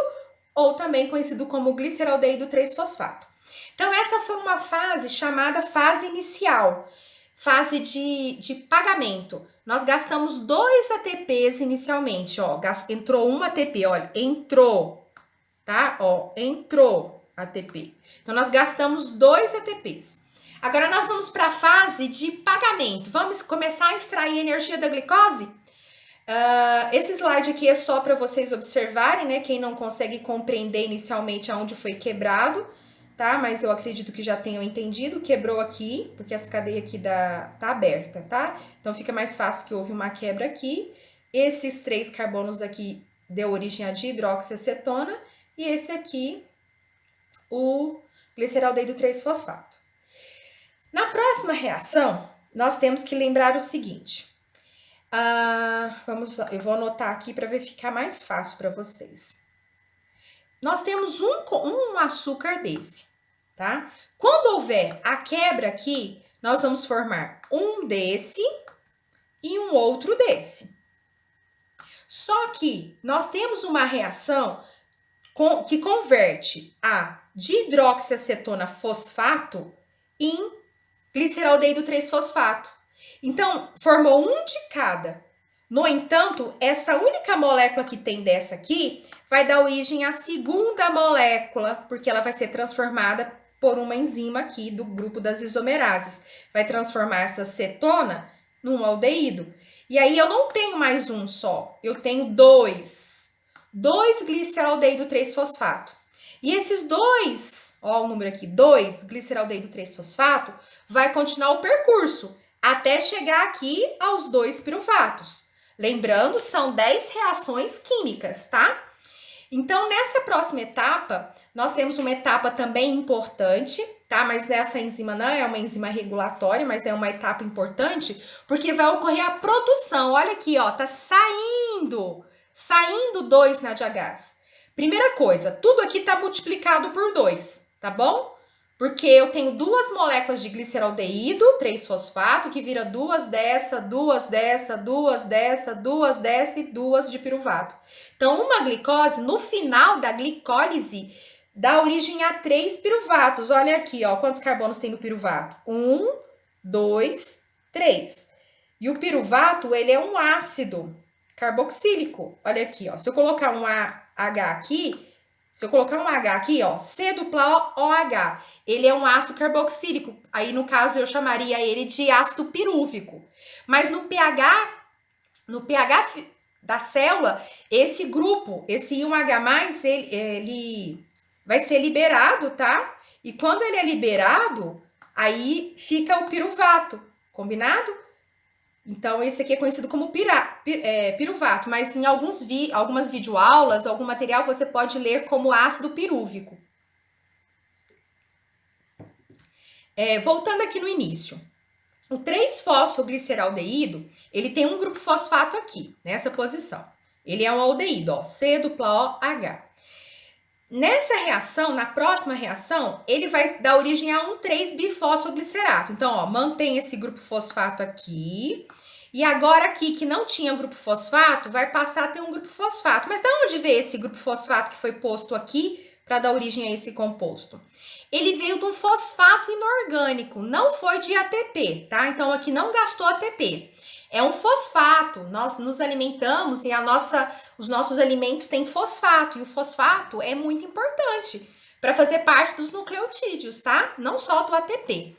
Speaker 1: ou também conhecido como gliceraldeído 3-fosfato. Então, essa foi uma fase chamada fase inicial, fase de pagamento. Nós gastamos 2 ATPs inicialmente, ó, entrou 1 ATP, olha, entrou, tá? Ó, entrou ATP. Então, nós gastamos 2 ATPs. Agora, nós vamos para a fase de pagamento. Vamos começar a extrair energia da glicose? Esse slide aqui é só para vocês observarem, né? Quem não consegue compreender inicialmente aonde foi quebrado, tá? Mas eu acredito que já tenham entendido. Quebrou aqui, porque essa cadeia aqui tá aberta, tá? Então, fica mais fácil que houve uma quebra aqui. Esses 3 carbonos aqui deu origem a dihidroxiacetona. E esse aqui, o gliceraldeído 3-fosfato. Na próxima reação, nós temos que lembrar o seguinte. Eu vou anotar aqui para ver ficar mais fácil para vocês. Nós temos um açúcar desse, tá? Quando houver a quebra aqui, nós vamos formar um desse e um outro desse. Só que nós temos uma reação que converte a dihidroxiacetona fosfato em gliceraldeído 3-fosfato. Então, formou um de cada. No entanto, essa única molécula que tem dessa aqui vai dar origem à segunda molécula, porque ela vai ser transformada por uma enzima aqui do grupo das isomerases. Vai transformar essa cetona num aldeído. E aí eu não tenho mais um só, eu tenho dois. 2 gliceraldeído 3-fosfato. E esses dois, ó o número aqui, 2 gliceraldeído 3-fosfato, vai continuar o percurso até chegar aqui aos 2 piruvatos. Lembrando, são 10 reações químicas, tá? Então, nessa próxima etapa, nós temos uma etapa também importante, tá? Mas essa enzima não é uma enzima regulatória, mas é uma etapa importante, porque vai ocorrer a produção. Olha aqui, ó, tá saindo 2 NADHs. Primeira coisa, tudo aqui tá multiplicado por 2, tá bom? Porque eu tenho 2 moléculas de gliceraldeído, 3-fosfato, que vira 2 dessa, 2 dessa, 2 dessa, 2 dessa e 2 de piruvato. Então, uma glicose, no final da glicólise, dá origem a 3 piruvatos. Olha aqui, ó, quantos carbonos tem no piruvato? 1, 2, 3. E o piruvato, ele é um ácido carboxílico. Olha aqui, ó. Se eu colocar um H aqui, ó, C dupla OH, ele é um ácido carboxílico. Aí, no caso, eu chamaria ele de ácido pirúvico. Mas no pH da célula, esse grupo, esse I1H+, ele vai ser liberado, tá? E quando ele é liberado, aí fica o piruvato, combinado? Então, esse aqui é conhecido como piruvato, mas em algumas videoaulas, algum material, você pode ler como ácido pirúvico. Voltando aqui no início. O 3-fosfogliceraldeído, ele tem um grupo fosfato aqui, nessa posição. Ele é um aldeído, ó, C dupla OH. Nessa reação, na próxima reação, ele vai dar origem a um 3-bifosfoglicerato. Então, ó, mantém esse grupo fosfato aqui. E agora aqui, que não tinha grupo fosfato, vai passar a ter um grupo fosfato. Mas de onde veio esse grupo fosfato que foi posto aqui para dar origem a esse composto? Ele veio de um fosfato inorgânico, não foi de ATP, tá? Então, aqui não gastou ATP. É um fosfato, nós nos alimentamos e os nossos alimentos têm fosfato, e o fosfato é muito importante para fazer parte dos nucleotídeos, tá? Não só do ATP.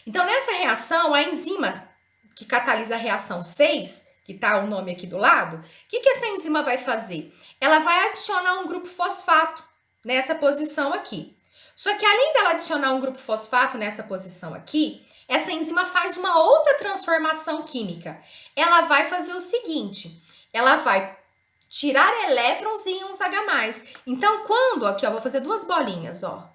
Speaker 1: Então, nessa reação, a enzima que catalisa a reação 6, que tá o nome aqui do lado, o que essa enzima vai fazer? Ela vai adicionar um grupo fosfato nessa posição aqui. Só que além dela adicionar um grupo fosfato nessa posição aqui, essa enzima faz uma outra transformação química. Ela vai fazer o seguinte, ela vai tirar elétrons e íons H+. Então, quando, aqui ó, vou fazer 2 bolinhas, ó.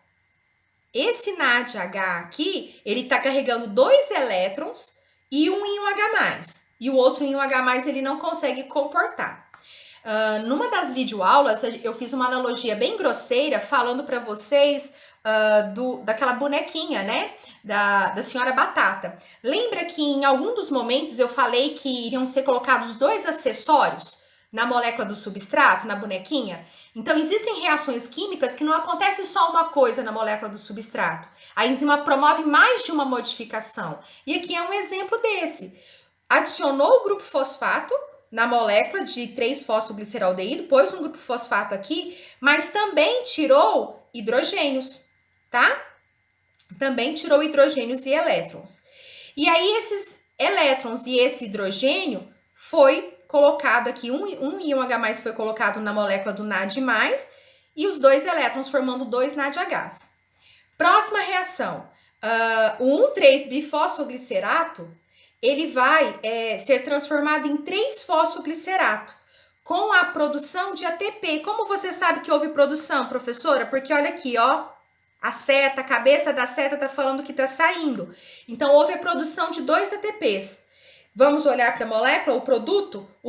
Speaker 1: Esse NADH aqui, ele tá carregando 2 elétrons e um íon H+. E o outro íon H+, ele não consegue comportar. Numa das videoaulas, eu fiz uma analogia bem grosseira, falando para vocês daquela bonequinha, né? Da senhora Batata. Lembra que em algum dos momentos eu falei que iriam ser colocados 2 acessórios na molécula do substrato, na bonequinha? Então, existem reações químicas que não acontece só uma coisa na molécula do substrato. A enzima promove mais de uma modificação. E aqui é um exemplo desse. Adicionou o grupo fosfato na molécula de 3-fosfogliceraldeído, pôs um grupo fosfato aqui, mas também tirou hidrogênios, tá? Também tirou hidrogênios e elétrons. E aí, esses elétrons e esse hidrogênio foi colocado aqui, um íon H+, foi colocado na molécula do NAD+, e os 2 elétrons formando 2 NADHs. Próxima reação, o 1,3-bifosfoglicerato, ele vai ser transformado em 3-fosfoglicerato, com a produção de ATP. Como você sabe que houve produção, professora? Porque olha aqui, ó, a cabeça da seta tá falando que tá saindo. Então, houve a produção de 2 ATPs. Vamos olhar para a molécula, o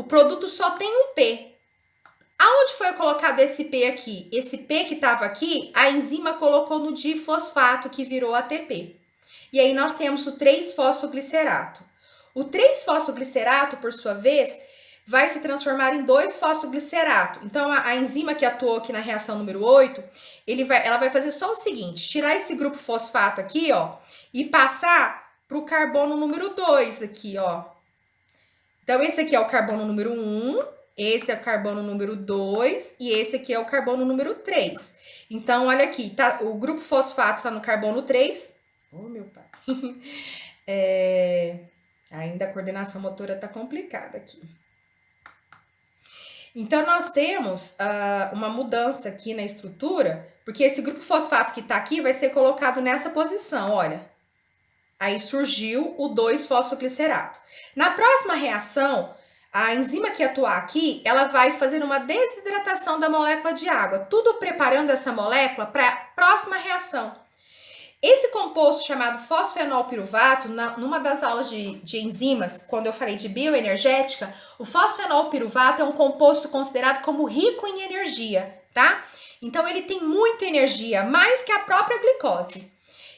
Speaker 1: produto só tem um P. Aonde foi colocado esse P aqui? Esse P que estava aqui, a enzima colocou no difosfato, que virou ATP. E aí nós temos o 3-fosfoglicerato. O 3-fosfoglicerato, por sua vez, vai se transformar em 2-fosfoglicerato. Então, a enzima que atuou aqui na reação número 8, ela vai fazer só o seguinte, tirar esse grupo fosfato aqui, ó, e passar para o carbono número 2 aqui, ó. Então, esse aqui é o carbono número 1, esse é o carbono número 2 e esse aqui é o carbono número 3. Então, olha aqui, tá, o grupo fosfato está no carbono 3. Oh, meu pai. Ainda a coordenação motora tá complicada aqui. Então, nós temos uma mudança aqui na estrutura, porque esse grupo fosfato que tá aqui vai ser colocado nessa posição, olha. Aí surgiu o 2-fosfoglicerato. Na próxima reação, a enzima que atuar aqui, ela vai fazer uma desidratação da molécula de água, tudo preparando essa molécula para a próxima reação. Esse composto chamado fosfenolpiruvato, numa das aulas de enzimas, quando eu falei de bioenergética, o fosfenolpiruvato é um composto considerado como rico em energia, tá? Então ele tem muita energia, mais que a própria glicose.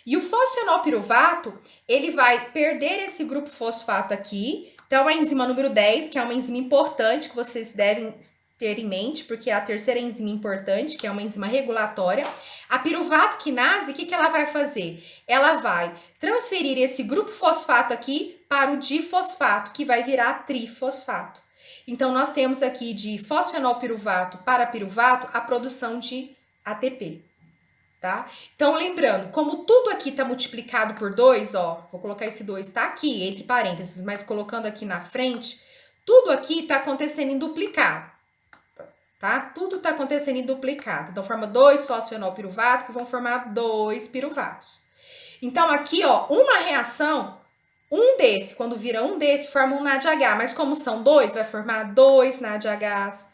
Speaker 1: E o fosfenolpiruvato, ele vai perder esse grupo fosfato aqui. Então, a enzima número 10, que é uma enzima importante que vocês devem ter em mente, porque é a terceira enzima importante, que é uma enzima regulatória. A piruvato quinase, o que ela vai fazer? Ela vai transferir esse grupo fosfato aqui para o difosfato, que vai virar trifosfato. Então, nós temos aqui de fosfenolpiruvato para piruvato a produção de ATP. Tá? Então, lembrando, como tudo aqui tá multiplicado por 2, ó, vou colocar esse 2, tá aqui, entre parênteses, mas colocando aqui na frente, tudo aqui tá acontecendo em duplicado, tá? Tudo tá acontecendo em duplicado. Então, forma 2 fosfenolpiruvato, que vão formar 2 piruvatos. Então, aqui, ó, uma reação, um desse, quando vira um desse, forma um NADH, mas como são 2, vai formar 2 NADHs,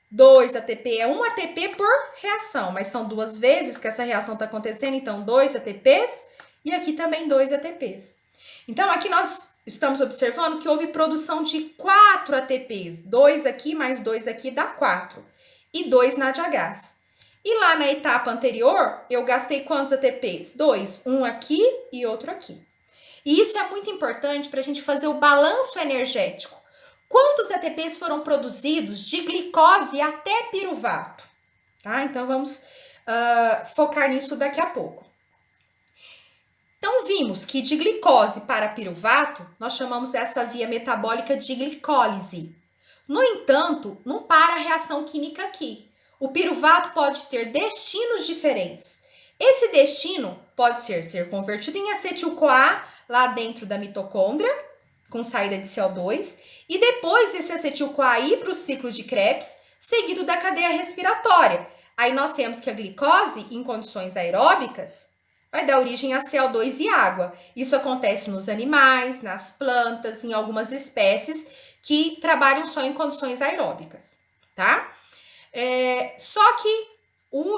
Speaker 1: 2 ATP, é 1 ATP por reação, mas são 2 vezes que essa reação está acontecendo, então 2 ATPs e aqui também 2 ATPs. Então, aqui nós estamos observando que houve produção de 4 ATPs, 2 aqui mais 2 aqui dá 4, e 2 NADHs. E lá na etapa anterior, eu gastei quantos ATPs? 2, um aqui e outro aqui. E isso é muito importante para a gente fazer o balanço energético. Quantos ATPs foram produzidos de glicose até piruvato? Tá? Então, vamos focar nisso daqui a pouco. Então, vimos que de glicose para piruvato, nós chamamos essa via metabólica de glicólise. No entanto, não para a reação química aqui. O piruvato pode ter destinos diferentes. Esse destino pode ser convertido em acetil-CoA lá dentro da mitocôndria, com saída de CO2, e depois esse acetil-CoA ir para o ciclo de Krebs, seguido da cadeia respiratória. Aí nós temos que a glicose, em condições aeróbicas, vai dar origem a CO2 e água. Isso acontece nos animais, nas plantas, em algumas espécies que trabalham só em condições aeróbicas, tá? Só que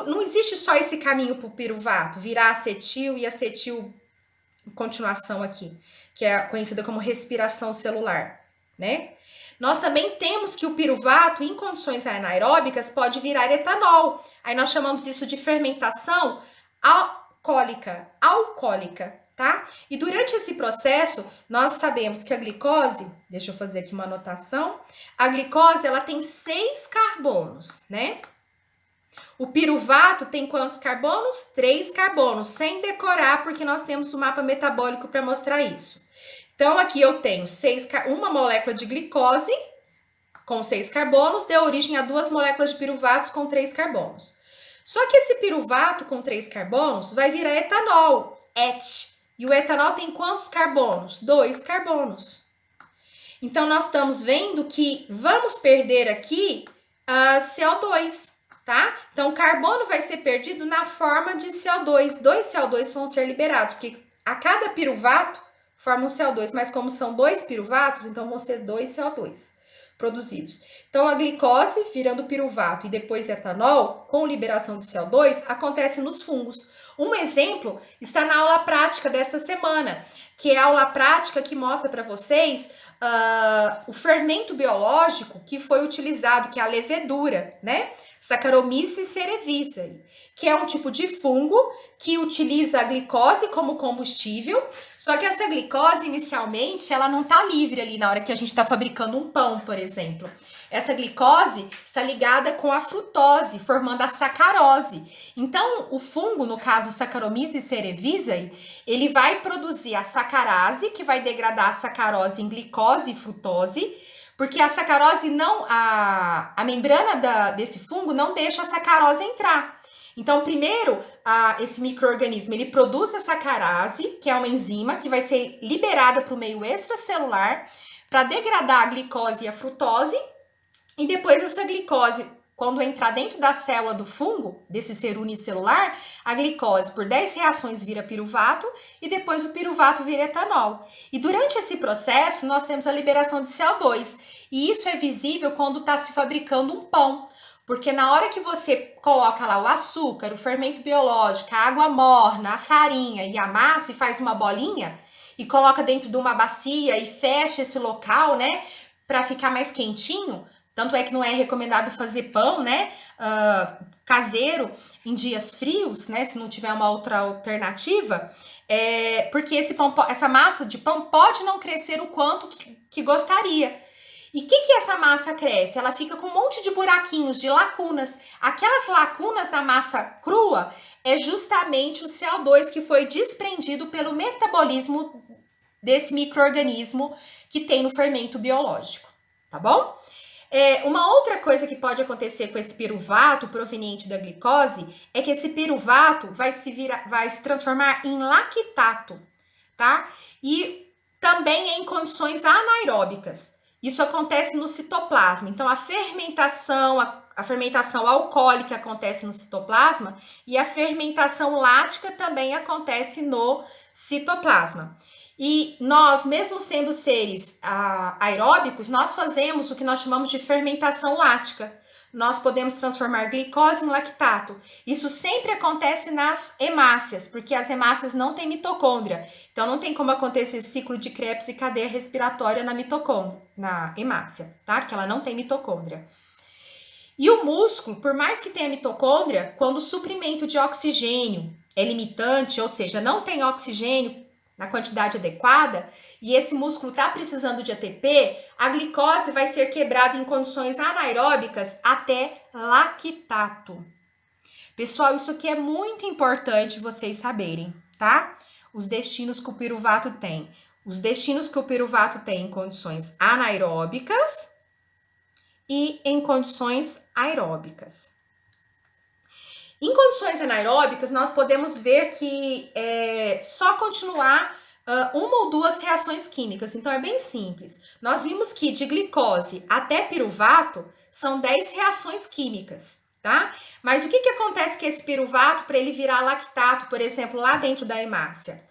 Speaker 1: não existe só esse caminho para o piruvato, virar acetil e acetil continuação aqui, que é conhecida como respiração celular, né? Nós também temos que o piruvato, em condições anaeróbicas, pode virar etanol. Aí nós chamamos isso de fermentação alcoólica, tá? E durante esse processo, nós sabemos que a glicose, deixa eu fazer aqui uma anotação, a glicose, ela tem 6 carbonos, né? O piruvato tem quantos carbonos? 3 carbonos, sem decorar, porque nós temos o mapa metabólico para mostrar isso. Então, aqui eu tenho uma molécula de glicose com 6 carbonos, deu origem a 2 moléculas de piruvatos com 3 carbonos. Só que esse piruvato com 3 carbonos vai virar etanol, ET. E o etanol tem quantos carbonos? 2 carbonos. Então, nós estamos vendo que vamos perder aqui CO2. Tá? Então, o carbono vai ser perdido na forma de CO2. 2 CO2 vão ser liberados, porque a cada piruvato forma um CO2, mas como são 2 piruvatos, então vão ser 2 CO2 produzidos. Então, a glicose virando piruvato e depois etanol, com liberação de CO2, acontece nos fungos. Um exemplo está na aula prática desta semana, que é a aula prática que mostra para vocês o fermento biológico que foi utilizado, que é a levedura, né? Saccharomyces cerevisiae, que é um tipo de fungo que utiliza a glicose como combustível, só que essa glicose, inicialmente, ela não está livre ali na hora que a gente está fabricando um pão, por exemplo. Essa glicose está ligada com a frutose, formando a sacarose. Então, o fungo, no caso Saccharomyces cerevisiae, ele vai produzir a sacarase, que vai degradar a sacarose em glicose e frutose, porque a sacarose não, a membrana desse fungo não deixa a sacarose entrar. Então, primeiro, esse micro-organismo, ele produz a sacarase, que é uma enzima que vai ser liberada para o meio extracelular para degradar a glicose e a frutose, e depois essa glicose, quando entrar dentro da célula do fungo, desse ser unicelular, a glicose, por 10 reações, vira piruvato e depois o piruvato vira etanol. E durante esse processo, nós temos a liberação de CO2. E isso é visível quando está se fabricando um pão. Porque na hora que você coloca lá o açúcar, o fermento biológico, a água morna, a farinha e a massa e faz uma bolinha e coloca dentro de uma bacia e fecha esse local, né, para ficar mais quentinho. Tanto é que não é recomendado fazer pão, né, caseiro em dias frios, né, se não tiver uma outra alternativa, porque essa massa de pão pode não crescer o quanto que gostaria. E o que essa massa cresce? Ela fica com um monte de buraquinhos, de lacunas. Aquelas lacunas na massa crua é justamente o CO2 que foi desprendido pelo metabolismo desse micro-organismo que tem no fermento biológico, tá bom? Uma outra coisa que pode acontecer com esse piruvato proveniente da glicose é que esse piruvato vai se transformar em lactato, tá? E também em condições anaeróbicas. Isso acontece no citoplasma. Então, a fermentação alcoólica acontece no citoplasma e a fermentação lática também acontece no citoplasma. E nós, mesmo sendo seres aeróbicos, nós fazemos o que nós chamamos de fermentação lática. Nós podemos transformar glicose em lactato. Isso sempre acontece nas hemácias, porque as hemácias não têm mitocôndria. Então, não tem como acontecer esse ciclo de Krebs e cadeia respiratória na hemácia, tá? Porque ela não tem mitocôndria. E o músculo, por mais que tenha mitocôndria, quando o suprimento de oxigênio é limitante, ou seja, não tem oxigênio na quantidade adequada, e esse músculo está precisando de ATP, a glicose vai ser quebrada em condições anaeróbicas até lactato. Pessoal, isso aqui é muito importante vocês saberem, tá? Os destinos que o piruvato tem. Os destinos que o piruvato tem em condições anaeróbicas e em condições aeróbicas. Em condições anaeróbicas, nós podemos ver que só continuar uma ou duas reações químicas. Então, é bem simples. Nós vimos que de glicose até piruvato são 10 reações químicas, tá? Mas o que acontece com esse piruvato para ele virar lactato, por exemplo, lá dentro da hemácia?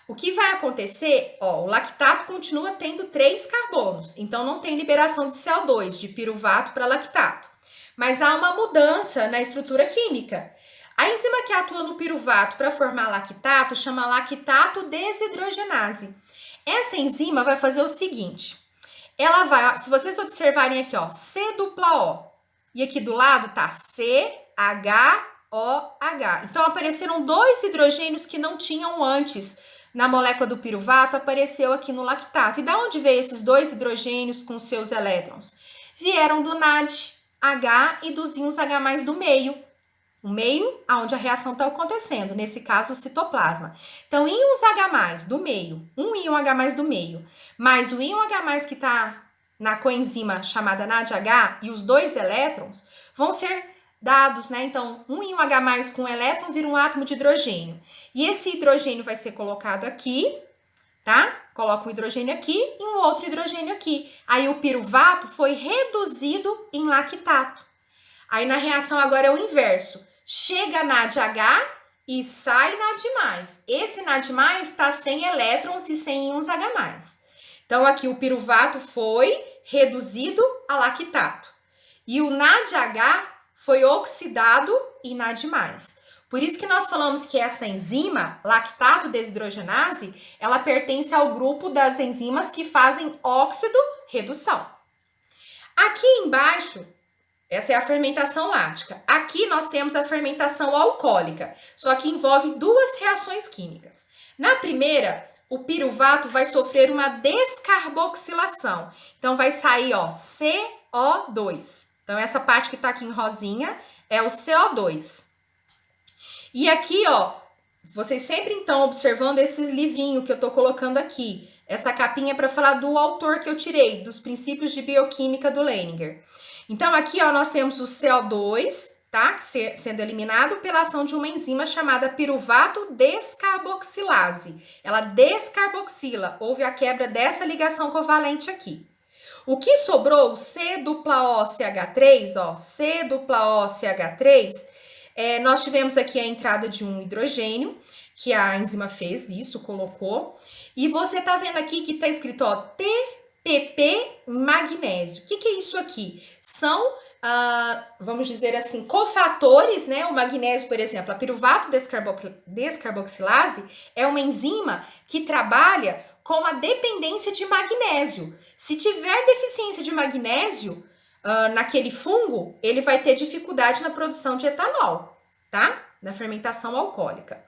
Speaker 1: O que vai acontecer, o lactato continua tendo 3 carbonos, então não tem liberação de CO2 de piruvato para lactato. Mas há uma mudança na estrutura química. A enzima que atua no piruvato para formar lactato chama lactato desidrogenase. Essa enzima vai fazer o seguinte, ela vai, se vocês observarem aqui, C dupla O, e aqui do lado tá CHOH. Então apareceram 2 hidrogênios que não tinham antes na molécula do piruvato, apareceu aqui no lactato. E da onde veio esses 2 hidrogênios com seus elétrons? Vieram do NADH e dos íons H+ do meio. O meio onde a reação está acontecendo, nesse caso o citoplasma. Então, íons H+ do meio, um íon H+ do meio, mais o íon H+ que está na coenzima chamada NADH e os 2 elétrons vão ser dados, né? Então, um íon H+ com elétron vira um átomo de hidrogênio. E esse hidrogênio vai ser colocado aqui, tá? Coloca um hidrogênio aqui e um outro hidrogênio aqui. Aí o piruvato foi reduzido em lactato. Aí na reação agora é o inverso. Chega NADH e sai NAD+. Esse NAD+ está sem elétrons e sem íons H+. Então aqui o piruvato foi reduzido a lactato. E o NADH foi oxidado em NAD+. Por isso que nós falamos que essa enzima, lactato desidrogenase, ela pertence ao grupo das enzimas que fazem óxido-redução. Aqui embaixo, essa é a fermentação lática. Aqui nós temos a fermentação alcoólica, só que envolve 2 reações químicas. Na primeira, o piruvato vai sofrer uma descarboxilação. Então, vai sair, CO2. Então, essa parte que tá aqui em rosinha é o CO2. E aqui, vocês sempre estão observando esse livrinho que eu tô colocando aqui. Essa capinha é para falar do autor que eu tirei, dos princípios de bioquímica do Leininger. Então, aqui, nós temos o CO2, tá? Sendo eliminado pela ação de uma enzima chamada piruvato descarboxilase. Ela descarboxila, houve a quebra dessa ligação covalente aqui. O que sobrou, o C-OCH3, ó, C-OCH3, nós tivemos aqui a entrada de um hidrogênio, que a enzima fez isso, colocou, e você tá vendo aqui que tá escrito, ó, TPP magnésio. O que é isso aqui? São, vamos dizer assim, cofatores, né? O magnésio, por exemplo, a piruvato descarboxilase é uma enzima que trabalha com a dependência de magnésio. Se tiver deficiência de magnésio naquele fungo, ele vai ter dificuldade na produção de etanol, tá? Na fermentação alcoólica.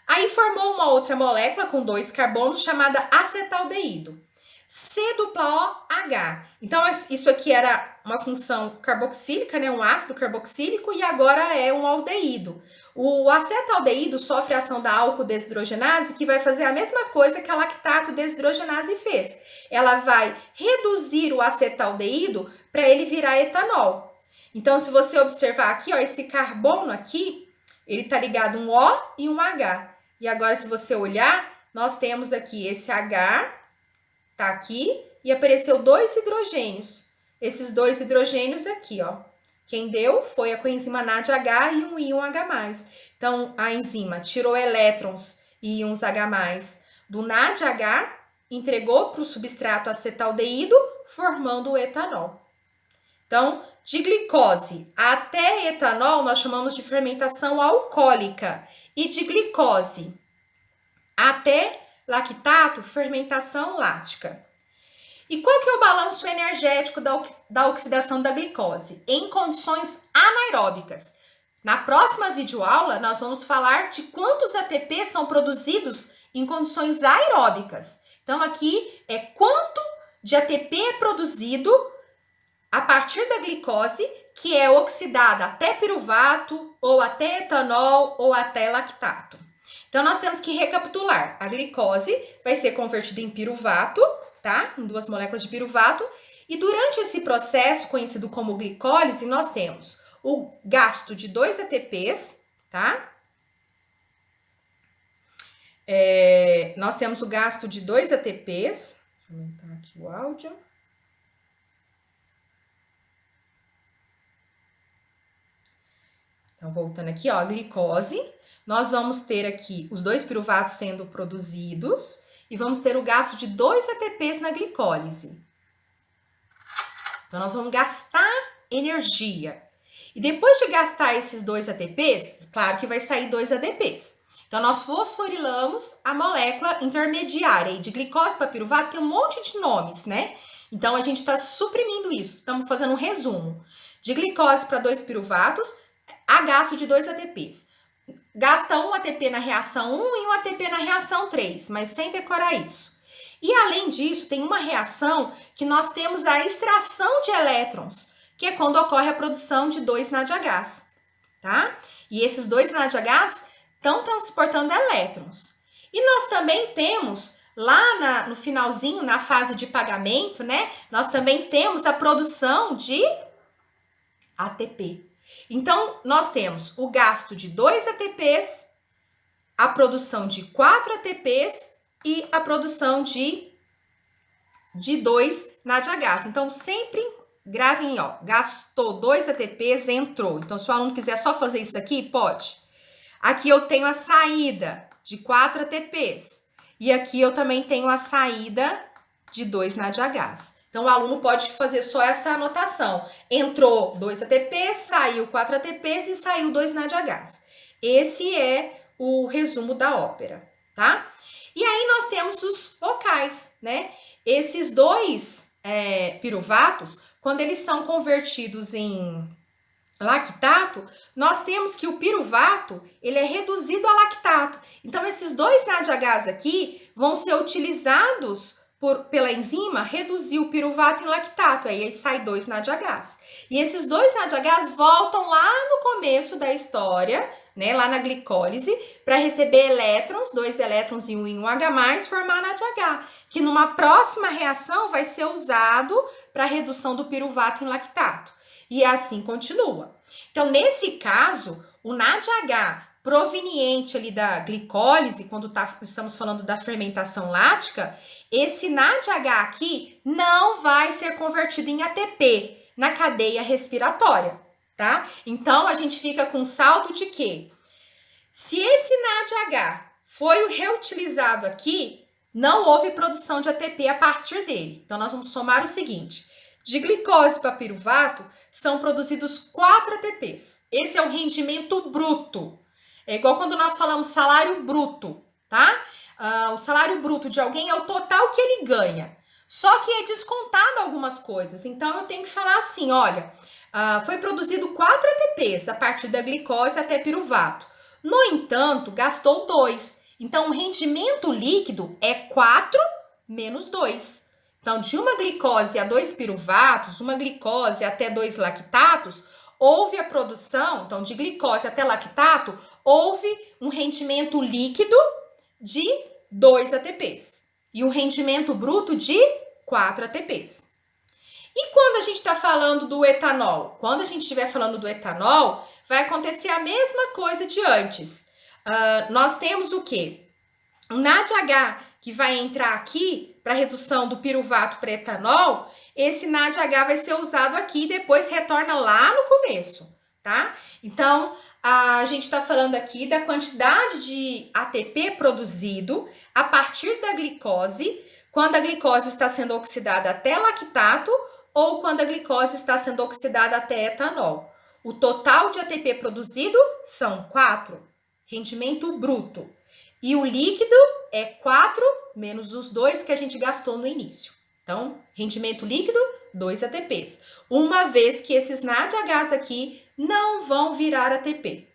Speaker 1: Aí formou uma outra molécula com 2 carbonos chamada acetaldeído. C-OH. Então, isso aqui era uma função carboxílica, né? Um ácido carboxílico, e agora é um aldeído. O acetaldeído sofre a ação da álcool desidrogenase, que vai fazer a mesma coisa que a lactato desidrogenase fez. Ela vai reduzir o acetaldeído para ele virar etanol. Então, se você observar aqui, ó, esse carbono aqui, ele tá ligado um O e um H. E agora, se você olhar, nós temos aqui esse H, tá aqui, e apareceu 2 hidrogênios. Esses 2 hidrogênios aqui, ó. Quem deu foi a coenzima NADH e um íon H+. Então, a enzima tirou elétrons e íons H+, do NADH, entregou para o substrato acetaldeído, formando o etanol. Então, de glicose até etanol, nós chamamos de fermentação alcoólica. E de glicose até lactato, fermentação lática. E qual que é o balanço energético da oxidação da glicose? Em condições anaeróbicas. Na próxima videoaula, nós vamos falar de quantos ATP são produzidos em condições aeróbicas. Então, aqui é quanto de ATP é produzido a partir da glicose, que é oxidada até piruvato, ou até etanol, ou até lactato. Então, nós temos que recapitular. A glicose vai ser convertida em piruvato, tá? Em 2 moléculas de piruvato. E durante esse processo, conhecido como glicólise, nós temos o gasto de 2 ATPs, tá? Nós temos o gasto de 2 ATPs. Deixa eu aumentar aqui o áudio. Então, voltando aqui, ó, a glicose. Nós vamos ter aqui os 2 piruvatos sendo produzidos e vamos ter o gasto de 2 ATPs na glicólise. Então, nós vamos gastar energia. E depois de gastar esses 2 ATPs, claro que vai sair 2 ADPs. Então, nós fosforilamos a molécula intermediária. E de glicose para piruvato tem um monte de nomes, né? Então, a gente está suprimindo isso. Estamos fazendo um resumo. De glicose para 2 piruvatos, há gasto de 2 ATPs. Gasta 1 ATP na reação 1 e 1 ATP na reação 3, mas sem decorar isso. E além disso, tem uma reação que nós temos a extração de elétrons, que é quando ocorre a produção de 2 NADHs, tá? E esses 2 NADHs estão transportando elétrons. E nós também temos, lá no finalzinho, na fase de pagamento, né? Nós também temos a produção de ATP. Então, nós temos o gasto de 2 ATPs, a produção de 4 ATPs e a produção de 2 NADHs. Então, sempre gravem, ó, gastou 2 ATPs, entrou. Então, se o aluno quiser só fazer isso aqui, pode. Aqui eu tenho a saída de 4 ATPs. E aqui eu também tenho a saída de 2 NADHs. Então, o aluno pode fazer só essa anotação. Entrou 2 ATPs, saiu 4 ATPs e saiu 2 NADHs. Esse é o resumo da ópera, tá? E aí, nós temos os locais, né? Esses 2 piruvatos, quando eles são convertidos em lactato, nós temos que o piruvato, ele é reduzido a lactato. Então, esses 2 NADHs aqui vão ser utilizados pela enzima, reduzir o piruvato em lactato, aí sai 2 NADHs. E esses 2 NADHs voltam lá no começo da história, né, lá na glicólise, para receber elétrons, 2 elétrons e um íon H+, formar NADH, que numa próxima reação vai ser usado para redução do piruvato em lactato. E assim continua. Então, nesse caso, o NADH proveniente ali da glicólise, quando estamos falando da fermentação lática, esse NADH aqui não vai ser convertido em ATP na cadeia respiratória, tá? Então, a gente fica com saldo de quê? Se esse NADH foi reutilizado aqui, não houve produção de ATP a partir dele. Então, nós vamos somar o seguinte: de glicose para piruvato, são produzidos 4 ATPs. Esse é o rendimento bruto. É igual quando nós falamos salário bruto, tá? O salário bruto de alguém é o total que ele ganha. Só que é descontado algumas coisas. Então, eu tenho que falar assim, olha, foi produzido 4 ATPs a partir da glicose até piruvato. No entanto, gastou 2. Então, o rendimento líquido é 4 menos 2. Então, de uma glicose a 2 piruvatos, uma glicose até 2 lactatos, houve a produção, então, de glicose até lactato, houve um rendimento líquido de 2 ATPs e um rendimento bruto de 4 ATPs. E quando a gente está falando do etanol? Quando a gente estiver falando do etanol, vai acontecer a mesma coisa de antes. Nós temos o quê? O NADH que vai entrar aqui para redução do piruvato para etanol, esse NADH vai ser usado aqui e depois retorna lá no começo, tá? Então, a gente está falando aqui da quantidade de ATP produzido a partir da glicose, quando a glicose está sendo oxidada até lactato ou quando a glicose está sendo oxidada até etanol. O total de ATP produzido são 4, rendimento bruto. E o líquido é 4 menos os 2 que a gente gastou no início. Então, rendimento líquido, 2 ATPs. Uma vez que esses NADHs aqui não vão virar ATP.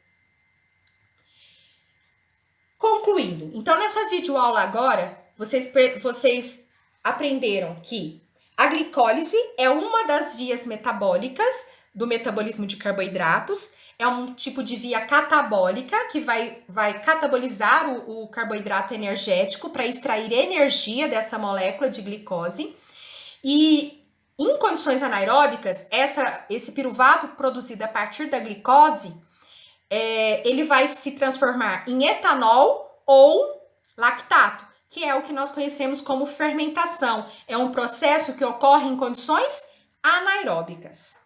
Speaker 1: Concluindo, então nessa videoaula agora, vocês aprenderam que a glicólise é uma das vias metabólicas do metabolismo de carboidratos. É um tipo de via catabólica que vai catabolizar o carboidrato energético para extrair energia dessa molécula de glicose. E em condições anaeróbicas, esse piruvato produzido a partir da glicose, ele vai se transformar em etanol ou lactato, que é o que nós conhecemos como fermentação. É um processo que ocorre em condições anaeróbicas.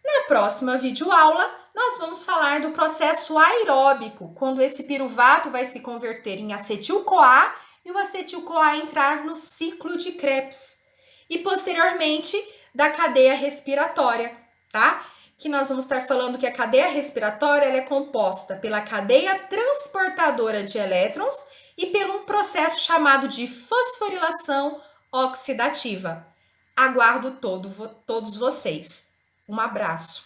Speaker 1: Na próxima videoaula, nós vamos falar do processo aeróbico, quando esse piruvato vai se converter em acetil-CoA e o acetil-CoA entrar no ciclo de Krebs. E posteriormente, da cadeia respiratória, tá? Que nós vamos estar falando que a cadeia respiratória ela é composta pela cadeia transportadora de elétrons e por um processo chamado de fosforilação oxidativa. Aguardo todos vocês. Um abraço.